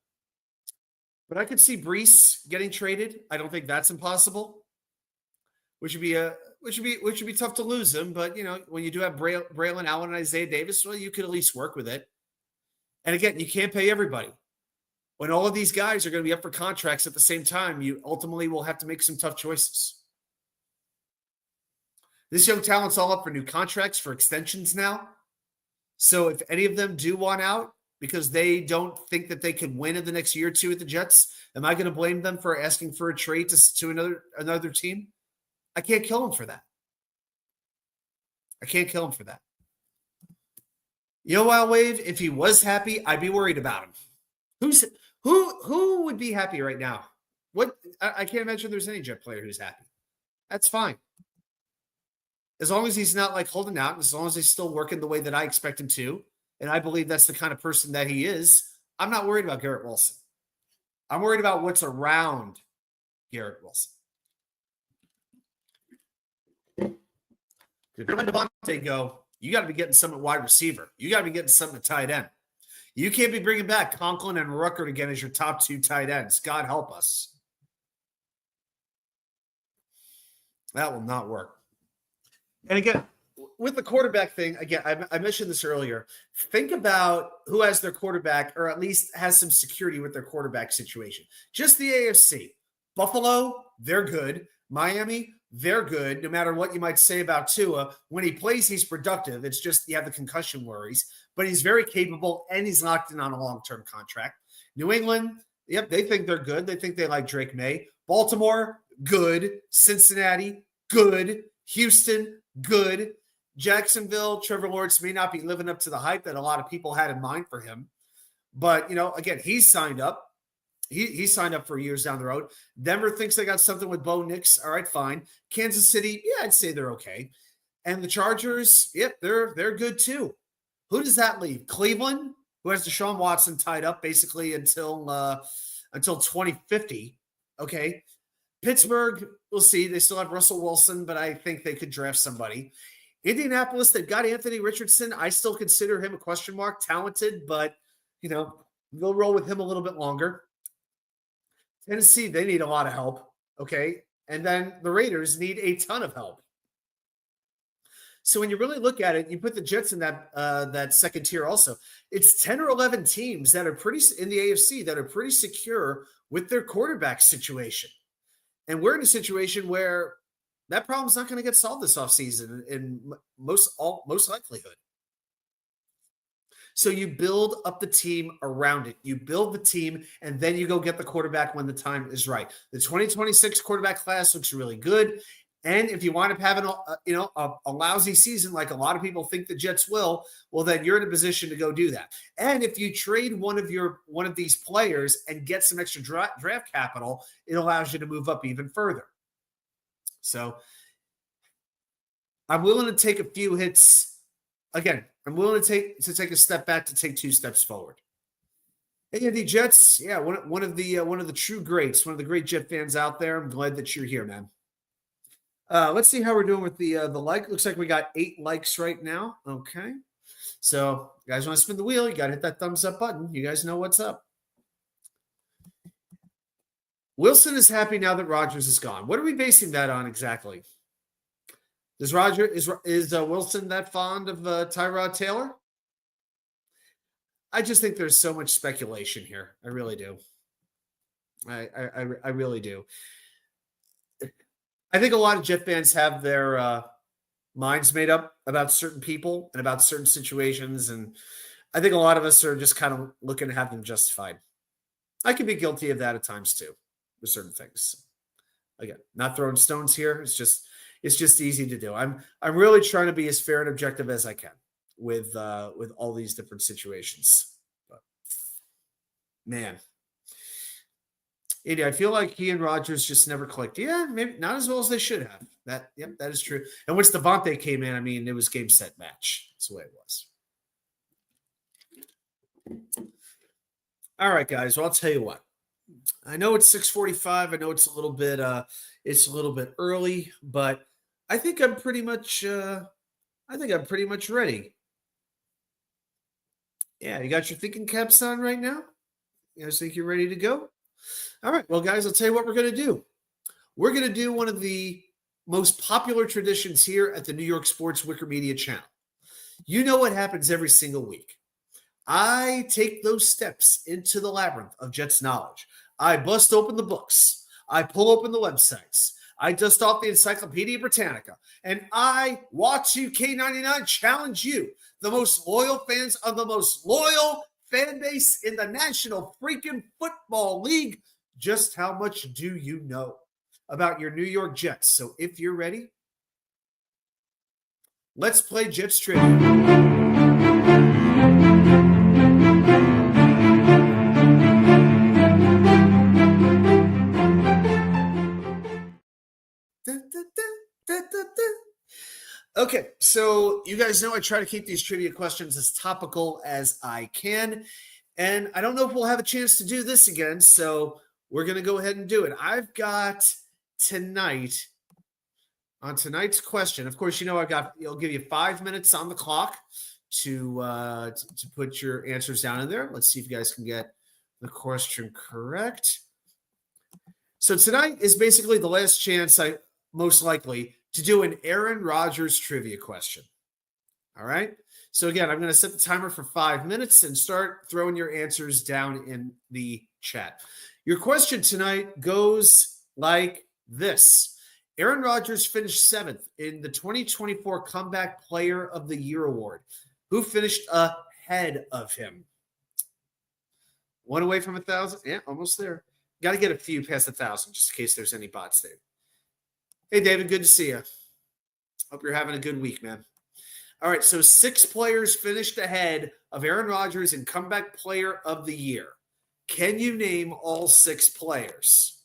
But I could see Brees getting traded. I don't think that's impossible. Which would be tough to lose him. But when you do have Braylon Allen and Isaiah Davis, well, you could at least work with it. And again, you can't pay everybody. When all of these guys are going to be up for contracts at the same time, you ultimately will have to make some tough choices. This young talent's all up for new contracts, for extensions now. So if any of them do want out because they don't think that they can win in the next year or two at the Jets, am I going to blame them for asking for a trade to another team? I can't kill them for that. I can't kill them for that. Wild Wave, if he was happy, I'd be worried about him. Who would be happy right now? I can't imagine there's any Jet player who's happy. That's fine. As long as he's not like holding out, as long as he's still working the way that I expect him to, and I believe that's the kind of person that he is, I'm not worried about Garrett Wilson. I'm worried about what's around Garrett Wilson. If you're letting Devontae go, you got to be getting some at wide receiver. You got to be getting some at tight end. You can't be bringing back Conklin and Ruckert again as your top two tight ends. God help us. That will not work. And again, with the quarterback thing, again, I mentioned this earlier. Think about who has their quarterback, or at least has some security with their quarterback situation. Just the AFC. Buffalo, they're good. Miami, they're good. No matter what you might say about Tua, when he plays, he's productive. It's just you have the concussion worries. But he's very capable, and he's locked in on a long-term contract. New England, yep, they think they're good. They think they like Drake May. Baltimore, good. Cincinnati, good. Houston, good. Jacksonville, Trevor Lawrence may not be living up to the hype that a lot of people had in mind for him. But, again, he's signed up. He signed up for years down the road. Denver thinks they got something with Bo Nix. All right, fine. Kansas City, yeah, I'd say they're okay. And the Chargers, yep, they're good too. Who does that leave? Cleveland, who has Deshaun Watson tied up basically until 2050. Okay. Pittsburgh, we'll see. They still have Russell Wilson, but I think they could draft somebody. Indianapolis, they've got Anthony Richardson. I still consider him a question mark, talented, but, they'll roll with him a little bit longer. Tennessee, they need a lot of help, okay? And then the Raiders need a ton of help. So when you really look at it, you put the Jets in that second tier also. It's 10 or 11 teams that are in the AFC that are pretty secure with their quarterback situation. And we're in a situation where that problem's not going to get solved this offseason in most likelihood. So you build up the team around it. You build the team, and then you go get the quarterback when the time is right. The 2026 quarterback class looks really good. And if you wind up having a lousy season like a lot of people think the Jets will, well, then you're in a position to go do that. And if you trade one of these players and get some extra draft capital, it allows you to move up even further. So I'm willing to take a few hits. Again, I'm willing to take a step back to take 2 steps forward. Hey, the Jets, yeah, one of the true greats, one of the great Jet fans out there. I'm glad that you're here, man. Let's see how we're doing with the like. Looks like we got 8 likes right now. Okay, so you guys want to spin the wheel? You got to hit that thumbs up button. You guys know what's up. Wilson is happy now that Rodgers is gone. What are we basing that on exactly? Is Wilson that fond of Tyrod Taylor? I just think there's so much speculation here. I really do. I really do. I think a lot of Jet fans have their minds made up about certain people and about certain situations, and I think a lot of us are just kind of looking to have them justified. I can be guilty of that at times too, with certain things. Again, not throwing stones here. It's just easy to do. I'm really trying to be as fair and objective as I can with all these different situations. But, man, I feel like he and Rodgers just never clicked. Yeah, maybe not as well as they should have. That is true. And once Devontae came in, I mean, it was game, set, match. That's the way it was. All right, guys. Well, I'll tell you what. I know it's 6:45. I know it's a little bit early, but I think I'm pretty much ready. Yeah, you got your thinking caps on right now? You guys think you're ready to go? All right. Well, guys, I'll tell you what we're going to do. We're going to do one of the most popular traditions here at the New York Sports WickerMedia channel. You know what happens every single week. I take those steps into the labyrinth of Jets knowledge. I bust open the books. I pull open the websites. I dust off the Encyclopedia Britannica. And I, Watch K99, challenge you, the most loyal fans of the most loyal fan base in the National freaking Football League. Just how much do you know about your New York Jets? So if you're ready, let's play Jets Trivia. Okay, so you guys know I try to keep these trivia questions as topical as I can. And I don't know if we'll have a chance to do this again, so we're going to go ahead and do it. I've got tonight's question. Of course, I'll give you 5 minutes on the clock to put your answers down in there. Let's see if you guys can get the question correct. So tonight is basically the last chance, most likely, to do an Aaron Rodgers trivia question. All right. So again, I'm going to set the timer for 5 minutes and start throwing your answers down in the chat. Your question tonight goes like this. Aaron Rodgers finished 7th in the 2024 Comeback Player of the Year award. Who finished ahead of him? One away from 1,000. Yeah, almost there. Got to get a few past 1,000 just in case there's any bots there. Hey, David, good to see you. Hope you're having a good week, man. All right, so 6 players finished ahead of Aaron Rodgers in Comeback Player of the Year. Can you name all 6 players?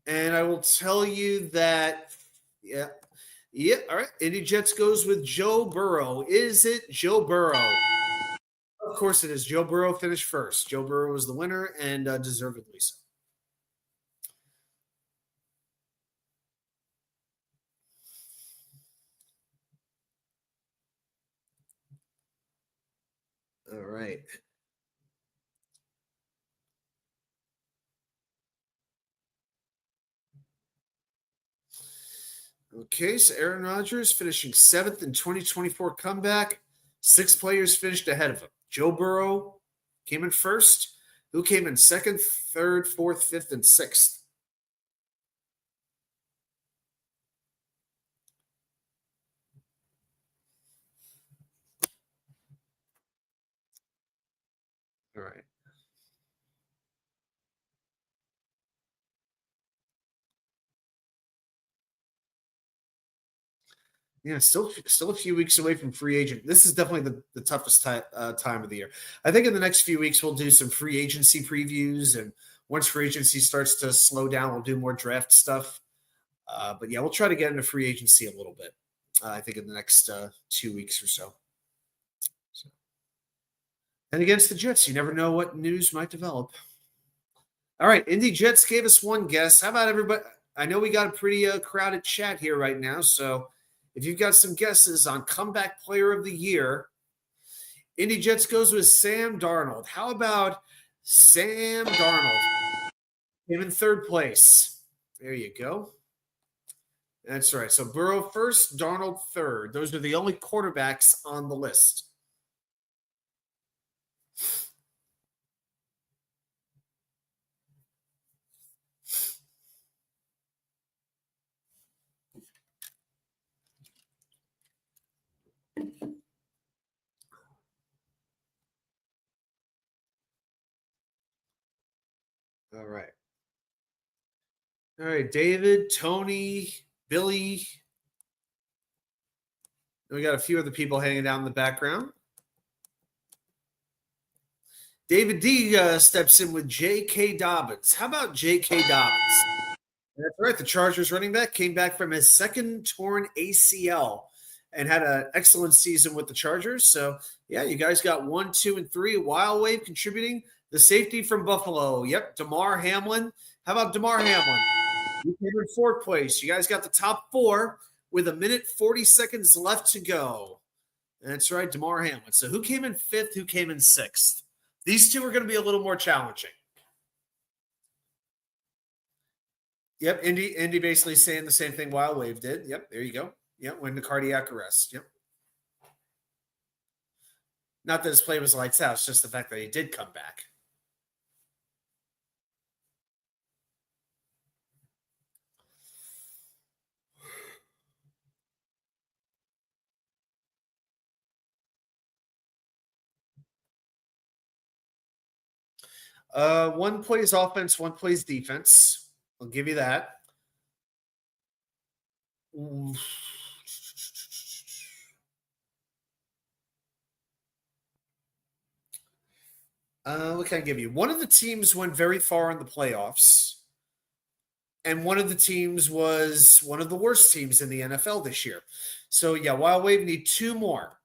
And I will tell you that, yeah, all right. Indy Jets goes with Joe Burrow. Is it Joe Burrow? Of course it is. Joe Burrow finished first. Joe Burrow was the winner, and deservedly so. All right. Okay, so Aaron Rodgers finishing 7th in 2024 comeback. 6 players finished ahead of him. Joe Burrow came in first. Who came in 2nd, 3rd, 4th, 5th, and 6th? All right. Yeah, still a few weeks away from free agent. This is definitely the toughest time of the year. I think in the next few weeks we'll do some free agency previews, and once free agency starts to slow down, we'll do more draft stuff. But yeah, we'll try to get into free agency a little bit. I think in the next 2 weeks or so. And against the Jets, you never know what news might develop. All right, Indy Jets gave us one guess. How about everybody? I know we got a pretty crowded chat here right now, so if you've got some guesses on comeback player of the year, Indy Jets goes with Sam Darnold. How about Sam Darnold? Him in third place. There you go. That's right. So Burrow first, Darnold third. Those are the only quarterbacks on the list. All right. All right, David, Tony, Billy. We got a few other people hanging out in the background. David D steps in with J.K. Dobbins. How about J.K. Dobbins? That's right. The Chargers running back came back from his second torn ACL and had an excellent season with the Chargers. So, yeah, you guys got 1, 2, and 3. Wild Wave contributing. The safety from Buffalo. Yep, Damar Hamlin. How about Damar Hamlin? You came in fourth place. You guys got the top 4 with 1 minute 40 seconds left to go. That's right, Damar Hamlin. So who came in fifth? Who came in sixth? These two are going to be a little more challenging. Yep, Indy basically saying the same thing Wild Wave did. Yep, there you go. Yep, when the cardiac arrest. Yep. Not that his play was lights out, it's just the fact that he did come back. One plays offense, one plays defense. I'll give you that. What can I give you? One of the teams went very far in the playoffs, and one of the teams was one of the worst teams in the NFL this year. So, yeah, Wild Wave need 2 more.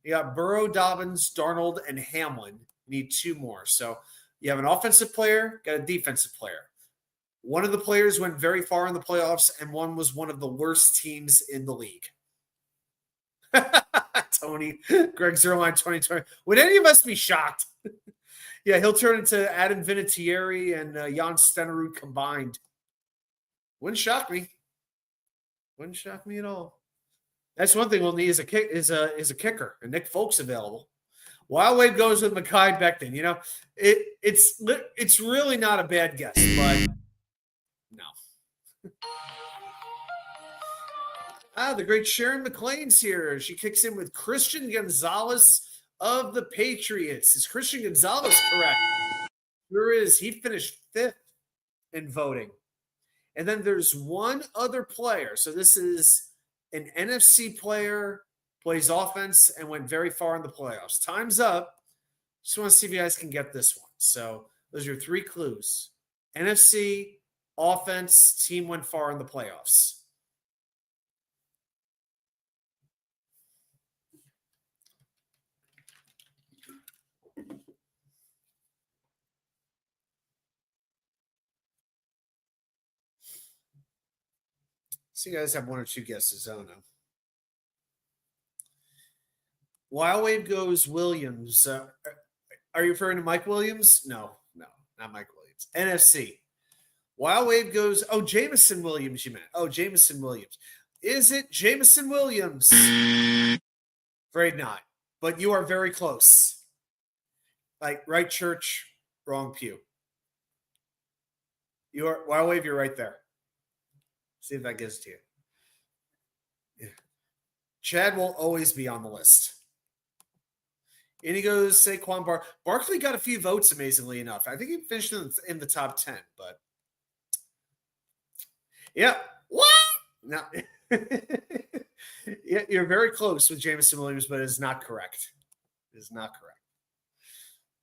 You got Burrow, Dobbins, Darnold, and Hamlin. Need 2 more. So, you have an offensive player, got a defensive player. One of the players went very far in the playoffs, and one was one of the worst teams in the league. Tony, Greg Zerline 2020. Would any of us be shocked? Yeah, he'll turn into Adam Vinatieri and Jan Stenerud combined. Wouldn't shock me. Wouldn't shock me at all. That's one thing we'll need is a kicker, and Nick Folk's available. Wild Wave goes with Mekhi Becton. You know, it's really not a bad guess, but no. The great Sharon McLean's here. She kicks in with Christian Gonzalez of the Patriots. Is Christian Gonzalez correct? Sure is. He finished 5th in voting. And then there's one other player. So this is an NFC player, plays offense, and went very far in the playoffs. Time's up. Just want to see if you guys can get this one. So those are your 3 clues. NFC, offense, team went far in the playoffs. So you guys have 1 or 2 guesses. I don't know. Wild Wave goes Williams. Are you referring to Mike Williams? No, not Mike Williams. NFC. Wild Wave goes, Jameson Williams, you meant. Jameson Williams. Is it Jameson Williams? Afraid not. But you are very close. Like, right church, wrong pew. You are, Wild Wave, you're right there. See if that gets to you. Yeah. Chad will always be on the list. And he goes Saquon Barkley got a few votes, amazingly enough. I think he finished in the top 10, but yeah. What? No. Yeah, you're very close with Jameson Williams, but it is not correct. It is not correct.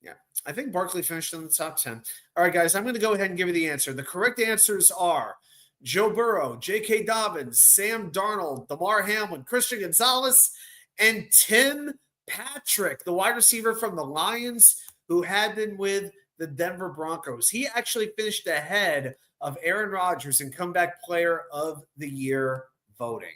Yeah. I think Barkley finished in the top 10. All right, guys, I'm going to go ahead and give you the answer. The correct answers are Joe Burrow, J.K. Dobbins, Sam Darnold, Damar Hamlin, Christian Gonzalez, and Tim Patrick, the wide receiver from the Lions who had been with the Denver Broncos. He actually finished ahead of Aaron Rodgers in comeback player of the year voting.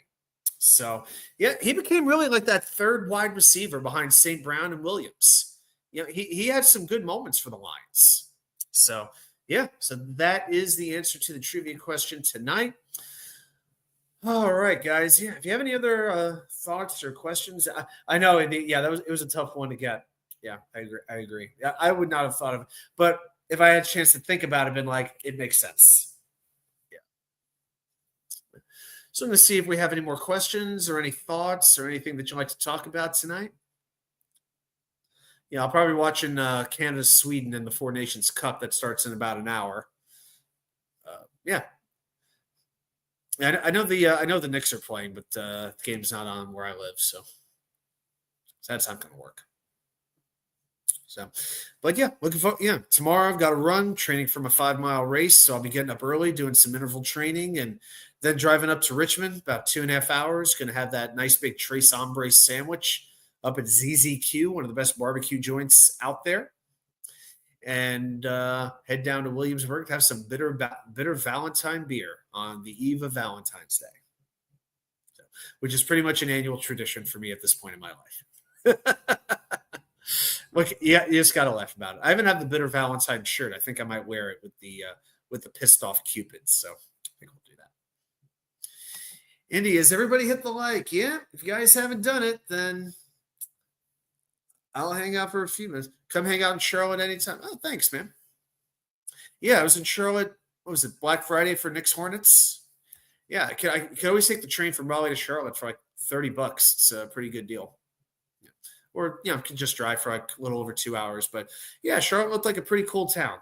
So, yeah, he became really like that third wide receiver behind St. Brown and Williams. You know, he had some good moments for the Lions. So, yeah, so that is the answer to the trivia question tonight. All right, guys. Yeah, if you have any other thoughts or questions, I know it was a tough one to get. Yeah, I agree. Yeah, I would not have thought of it, but if I had a chance to think about it, been like, it makes sense. Yeah. So I'm going to see if we have any more questions or any thoughts or anything that you'd like to talk about tonight. Yeah, I'll probably be watching Canada-Sweden in the Four Nations Cup that starts in about an hour. Yeah. I know the Knicks are playing, but the game's not on where I live, so that's not going to work. So, but yeah, looking for tomorrow I've got to run, training for my 5-mile race, so I'll be getting up early, doing some interval training, and then driving up to Richmond about 2.5 hours. Going to have that nice big Tres Hombres sandwich up at ZZQ, one of the best barbecue joints out there, and head down to Williamsburg to have some bitter Valentine beer on the eve of Valentine's Day, so, which is pretty much an annual tradition for me at this point in my life. Look, yeah, you just got to laugh about it. I haven't had the bitter Valentine shirt. I think I might wear it with the pissed off Cupids. So I think we'll do that. Indy, has everybody hit the like? Yeah. If you guys haven't done it, then I'll hang out for a few minutes. Come hang out in Charlotte anytime. Oh, thanks, man. Yeah, I was in Charlotte. What was it? Black Friday for Knicks Hornets. Yeah, I could always take the train from Raleigh to Charlotte for like $30. It's a pretty good deal. Or, can just drive for like a little over 2 hours. But, yeah, Charlotte looked like a pretty cool town.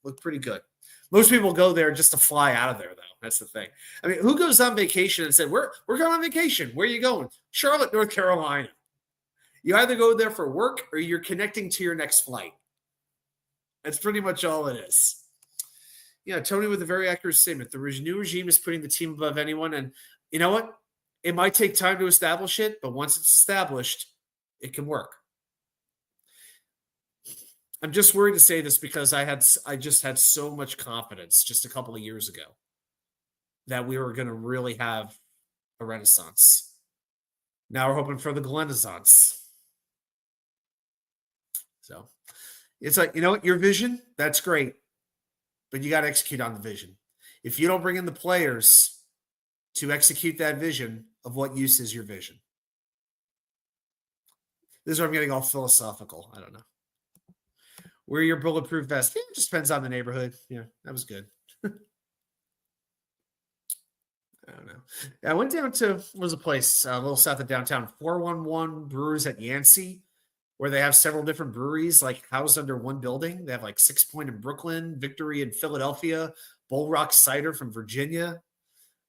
Looked pretty good. Most people go there just to fly out of there, though. That's the thing. I mean, who goes on vacation and said, we're going on vacation. Where are you going? Charlotte, North Carolina. You either go there for work or you're connecting to your next flight. That's pretty much all it is. Yeah, Tony with a very accurate statement. The new regime is putting the team above anyone. And you know what? It might take time to establish it, but once it's established, it can work. I'm just worried to say this because I just had so much confidence just a couple of years ago that we were going to really have a renaissance. Now we're hoping for the Glenaissance. So it's like, you know what? Your vision, that's great, but you got to execute on the vision. If you don't bring in the players to execute that vision, of what use is your vision? This is where I'm getting all philosophical. I don't know. Wear your bulletproof vest. Yeah, it just depends on the neighborhood. Yeah, that was good. I don't know. I went down to, what was a place a little south of downtown, 411 Brewers at Yancey, where they have several different breweries like housed under one building. They have like 6 Point in Brooklyn, Victory in Philadelphia, Bull Rock Cider from Virginia.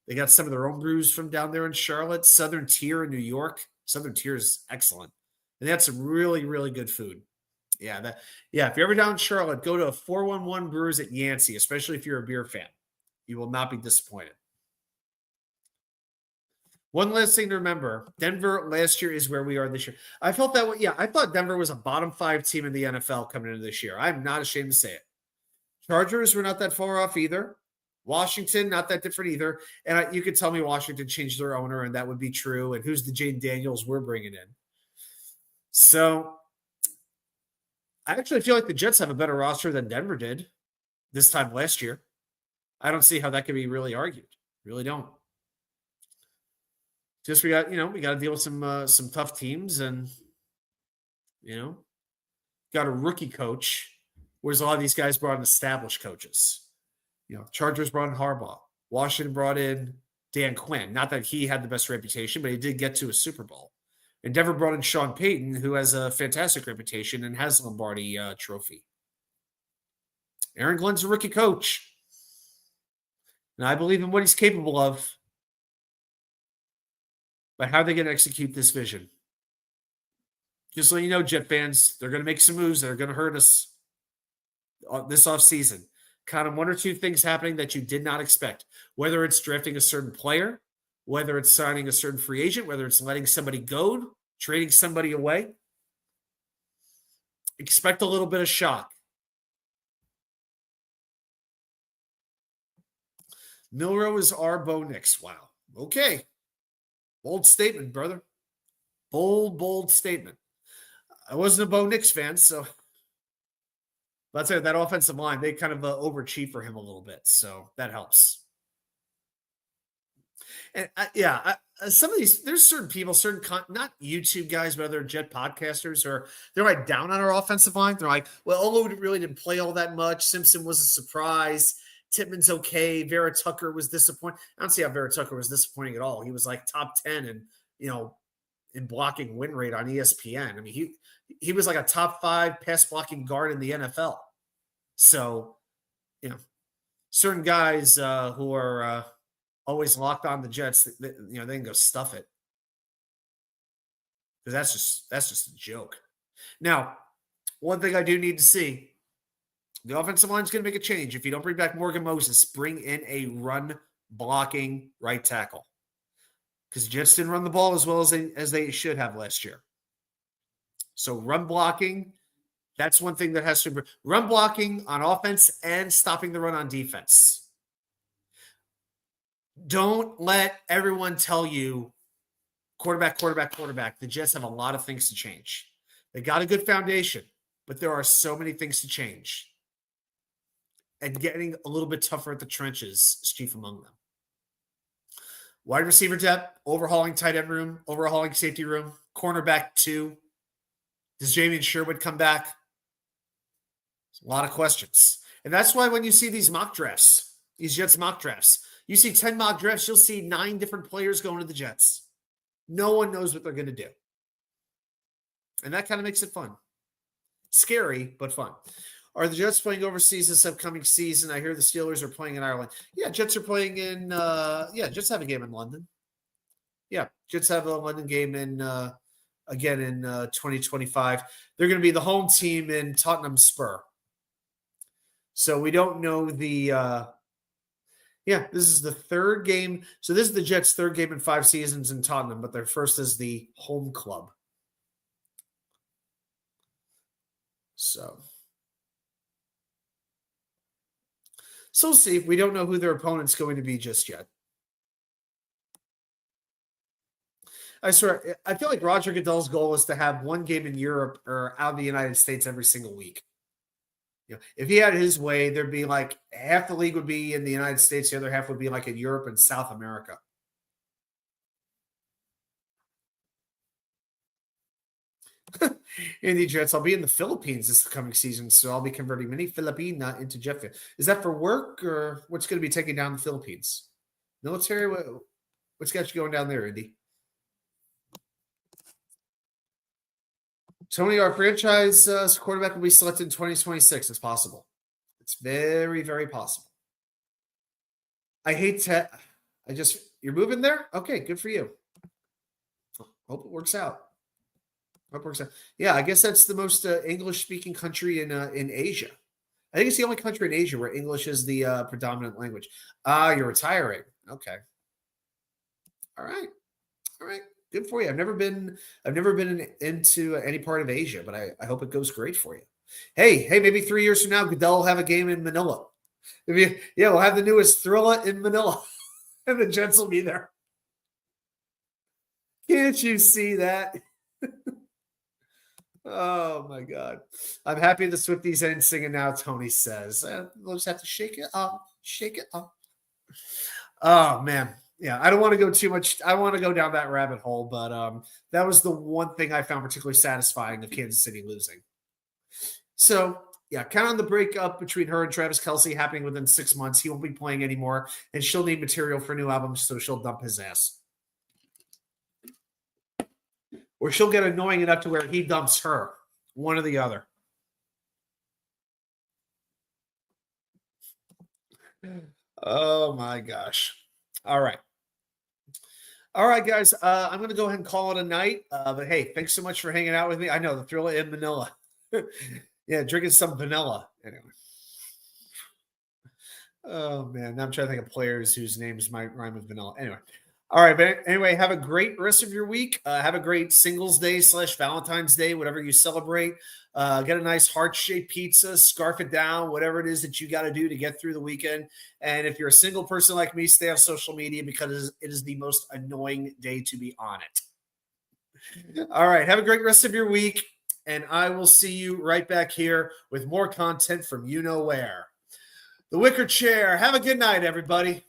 They got some of their own brews from down there in Charlotte, Southern Tier in New York. Southern Tier is excellent. And they had some really, really good food. Yeah, if you're ever down in Charlotte, go to 411 Brewers at Yancey, especially if you're a beer fan. You will not be disappointed. One last thing to remember, Denver last year is where we are this year. I felt that way. Yeah, I thought Denver was a bottom 5 team in the NFL coming into this year. I'm not ashamed to say it. Chargers were not that far off either. Washington, not that different either. And you could tell me Washington changed their owner, and that would be true. And who's the Jane Daniels we're bringing in? So I actually feel like the Jets have a better roster than Denver did this time last year. I don't see how that could be really argued. Really don't. Just we got to deal with some tough teams, and got a rookie coach, whereas a lot of these guys brought in established coaches. Chargers brought in Harbaugh. Washington brought in Dan Quinn. Not that he had the best reputation, but he did get to a Super Bowl. And Denver brought in Sean Payton, who has a fantastic reputation and has the Lombardi trophy. Aaron Glenn's a rookie coach. And I believe in what he's capable of. But how are they going to execute this vision? Just so you know, Jet fans, they're going to make some moves that are going to hurt us this offseason. Kind of one or two things happening that you did not expect. Whether it's drafting a certain player, whether it's signing a certain free agent, whether it's letting somebody go, trading somebody away. Expect a little bit of shock. Milroe is our Bo Nix. Wow. Okay. Bold statement, brother. Bold statement. I wasn't a Bo Nix fan, so but I'll tell you, that offensive line, they kind of overachieved for him a little bit, so that helps. And some of these, there's certain people, not YouTube guys, but other Jet podcasters, they're like down on our offensive line. They're like, well, Olo really didn't play all that much. Simpson was a surprise. Tippmann's okay. Vera Tucker was disappointing. I don't see how Vera Tucker was disappointing at all. He was like top 10 and, in blocking win rate on ESPN. I mean, he was like a top 5 pass blocking guard in the NFL. So, certain guys who are always locked on the Jets, they can go stuff it. Because that's just a joke. Now, one thing I do need to see, the offensive line is going to make a change. If you don't bring back Morgan Moses, bring in a run blocking right tackle. Because the Jets didn't run the ball as well as they should have last year. So run blocking, that's one thing that has to be. Run blocking on offense and stopping the run on defense. Don't let everyone tell you quarterback. The Jets have a lot of things to change. They got a good foundation, but there are so many things to change. And getting a little bit tougher at the trenches is chief among them. Wide receiver depth, overhauling tight end room, overhauling safety room, cornerback 2. Does Jamin Sherwood come back? There's a lot of questions. And that's why when you see these mock drafts, these Jets mock drafts, you see 10 mock drafts, you'll see 9 different players going to the Jets. No one knows what they're going to do. And that kind of makes it fun. Scary, but fun. Are the Jets playing overseas this upcoming season? I hear the Steelers are playing in Ireland. Yeah, Jets are playing in Jets have a game in London. Yeah, Jets have a London game again in 2025. They're going to be the home team in Tottenham Spur. So we don't know this is the third game. So this is the Jets' third game in 5 seasons in Tottenham, but their first is the home club. So we'll see. We don't know who their opponent's going to be just yet. I swear, I feel like Roger Goodell's goal is to have one game in Europe or out of the United States every single week. If he had his way, there'd be like half the league would be in the United States, the other half would be like in Europe and South America. Indy Jets, I'll be in the Philippines this coming season, so I'll be converting many Filipina into jet fuel. Is that for work or what's going to be taking down the Philippines? Military? What's got you going down there, Indy? Tony, our franchise quarterback will be selected in 2026. It's possible. It's very, very possible. I hate to. You're moving there? Okay, good for you. Hope it works out. Yeah, I guess that's the most English-speaking country in Asia. I think it's the only country in Asia where English is the predominant language. You're retiring. Okay. All right. Good for you. I've never been into any part of Asia, but I hope it goes great for you. Hey, maybe 3 years from now, Goodell will have a game in Manila. We'll have the newest Thrilla in Manila, and the Jets will be there. Can't you see that? Oh, my God. I'm happy the Swifties ain't singing now, Tony says. We'll just have to shake it up. Oh, man. Yeah, I don't want to go too much. I want to go down that rabbit hole, but that was the one thing I found particularly satisfying of Kansas City losing. So, yeah, count on the breakup between her and Travis Kelce happening within 6 months. He won't be playing anymore, and she'll need material for new albums, so she'll dump his ass. or she'll get annoying enough to where he dumps her. One or the other. Oh my gosh. All right. All right, guys. I'm going to go ahead and call it a night. But hey, thanks so much for hanging out with me. I know the thrill in Manila. Yeah, drinking some vanilla. Anyway. Oh man, now I'm trying to think of players whose names might rhyme with vanilla. Anyway. All right, but anyway, have a great rest of your week. Have a great Singles Day / Valentine's Day, whatever you celebrate. Get a nice heart-shaped pizza, scarf it down, whatever it is that you got to do to get through the weekend. And if you're a single person like me, stay off social media because it is the most annoying day to be on it. All right, have a great rest of your week, and I will see you right back here with more content from you know where. The Wicker Chair. Have a good night, everybody.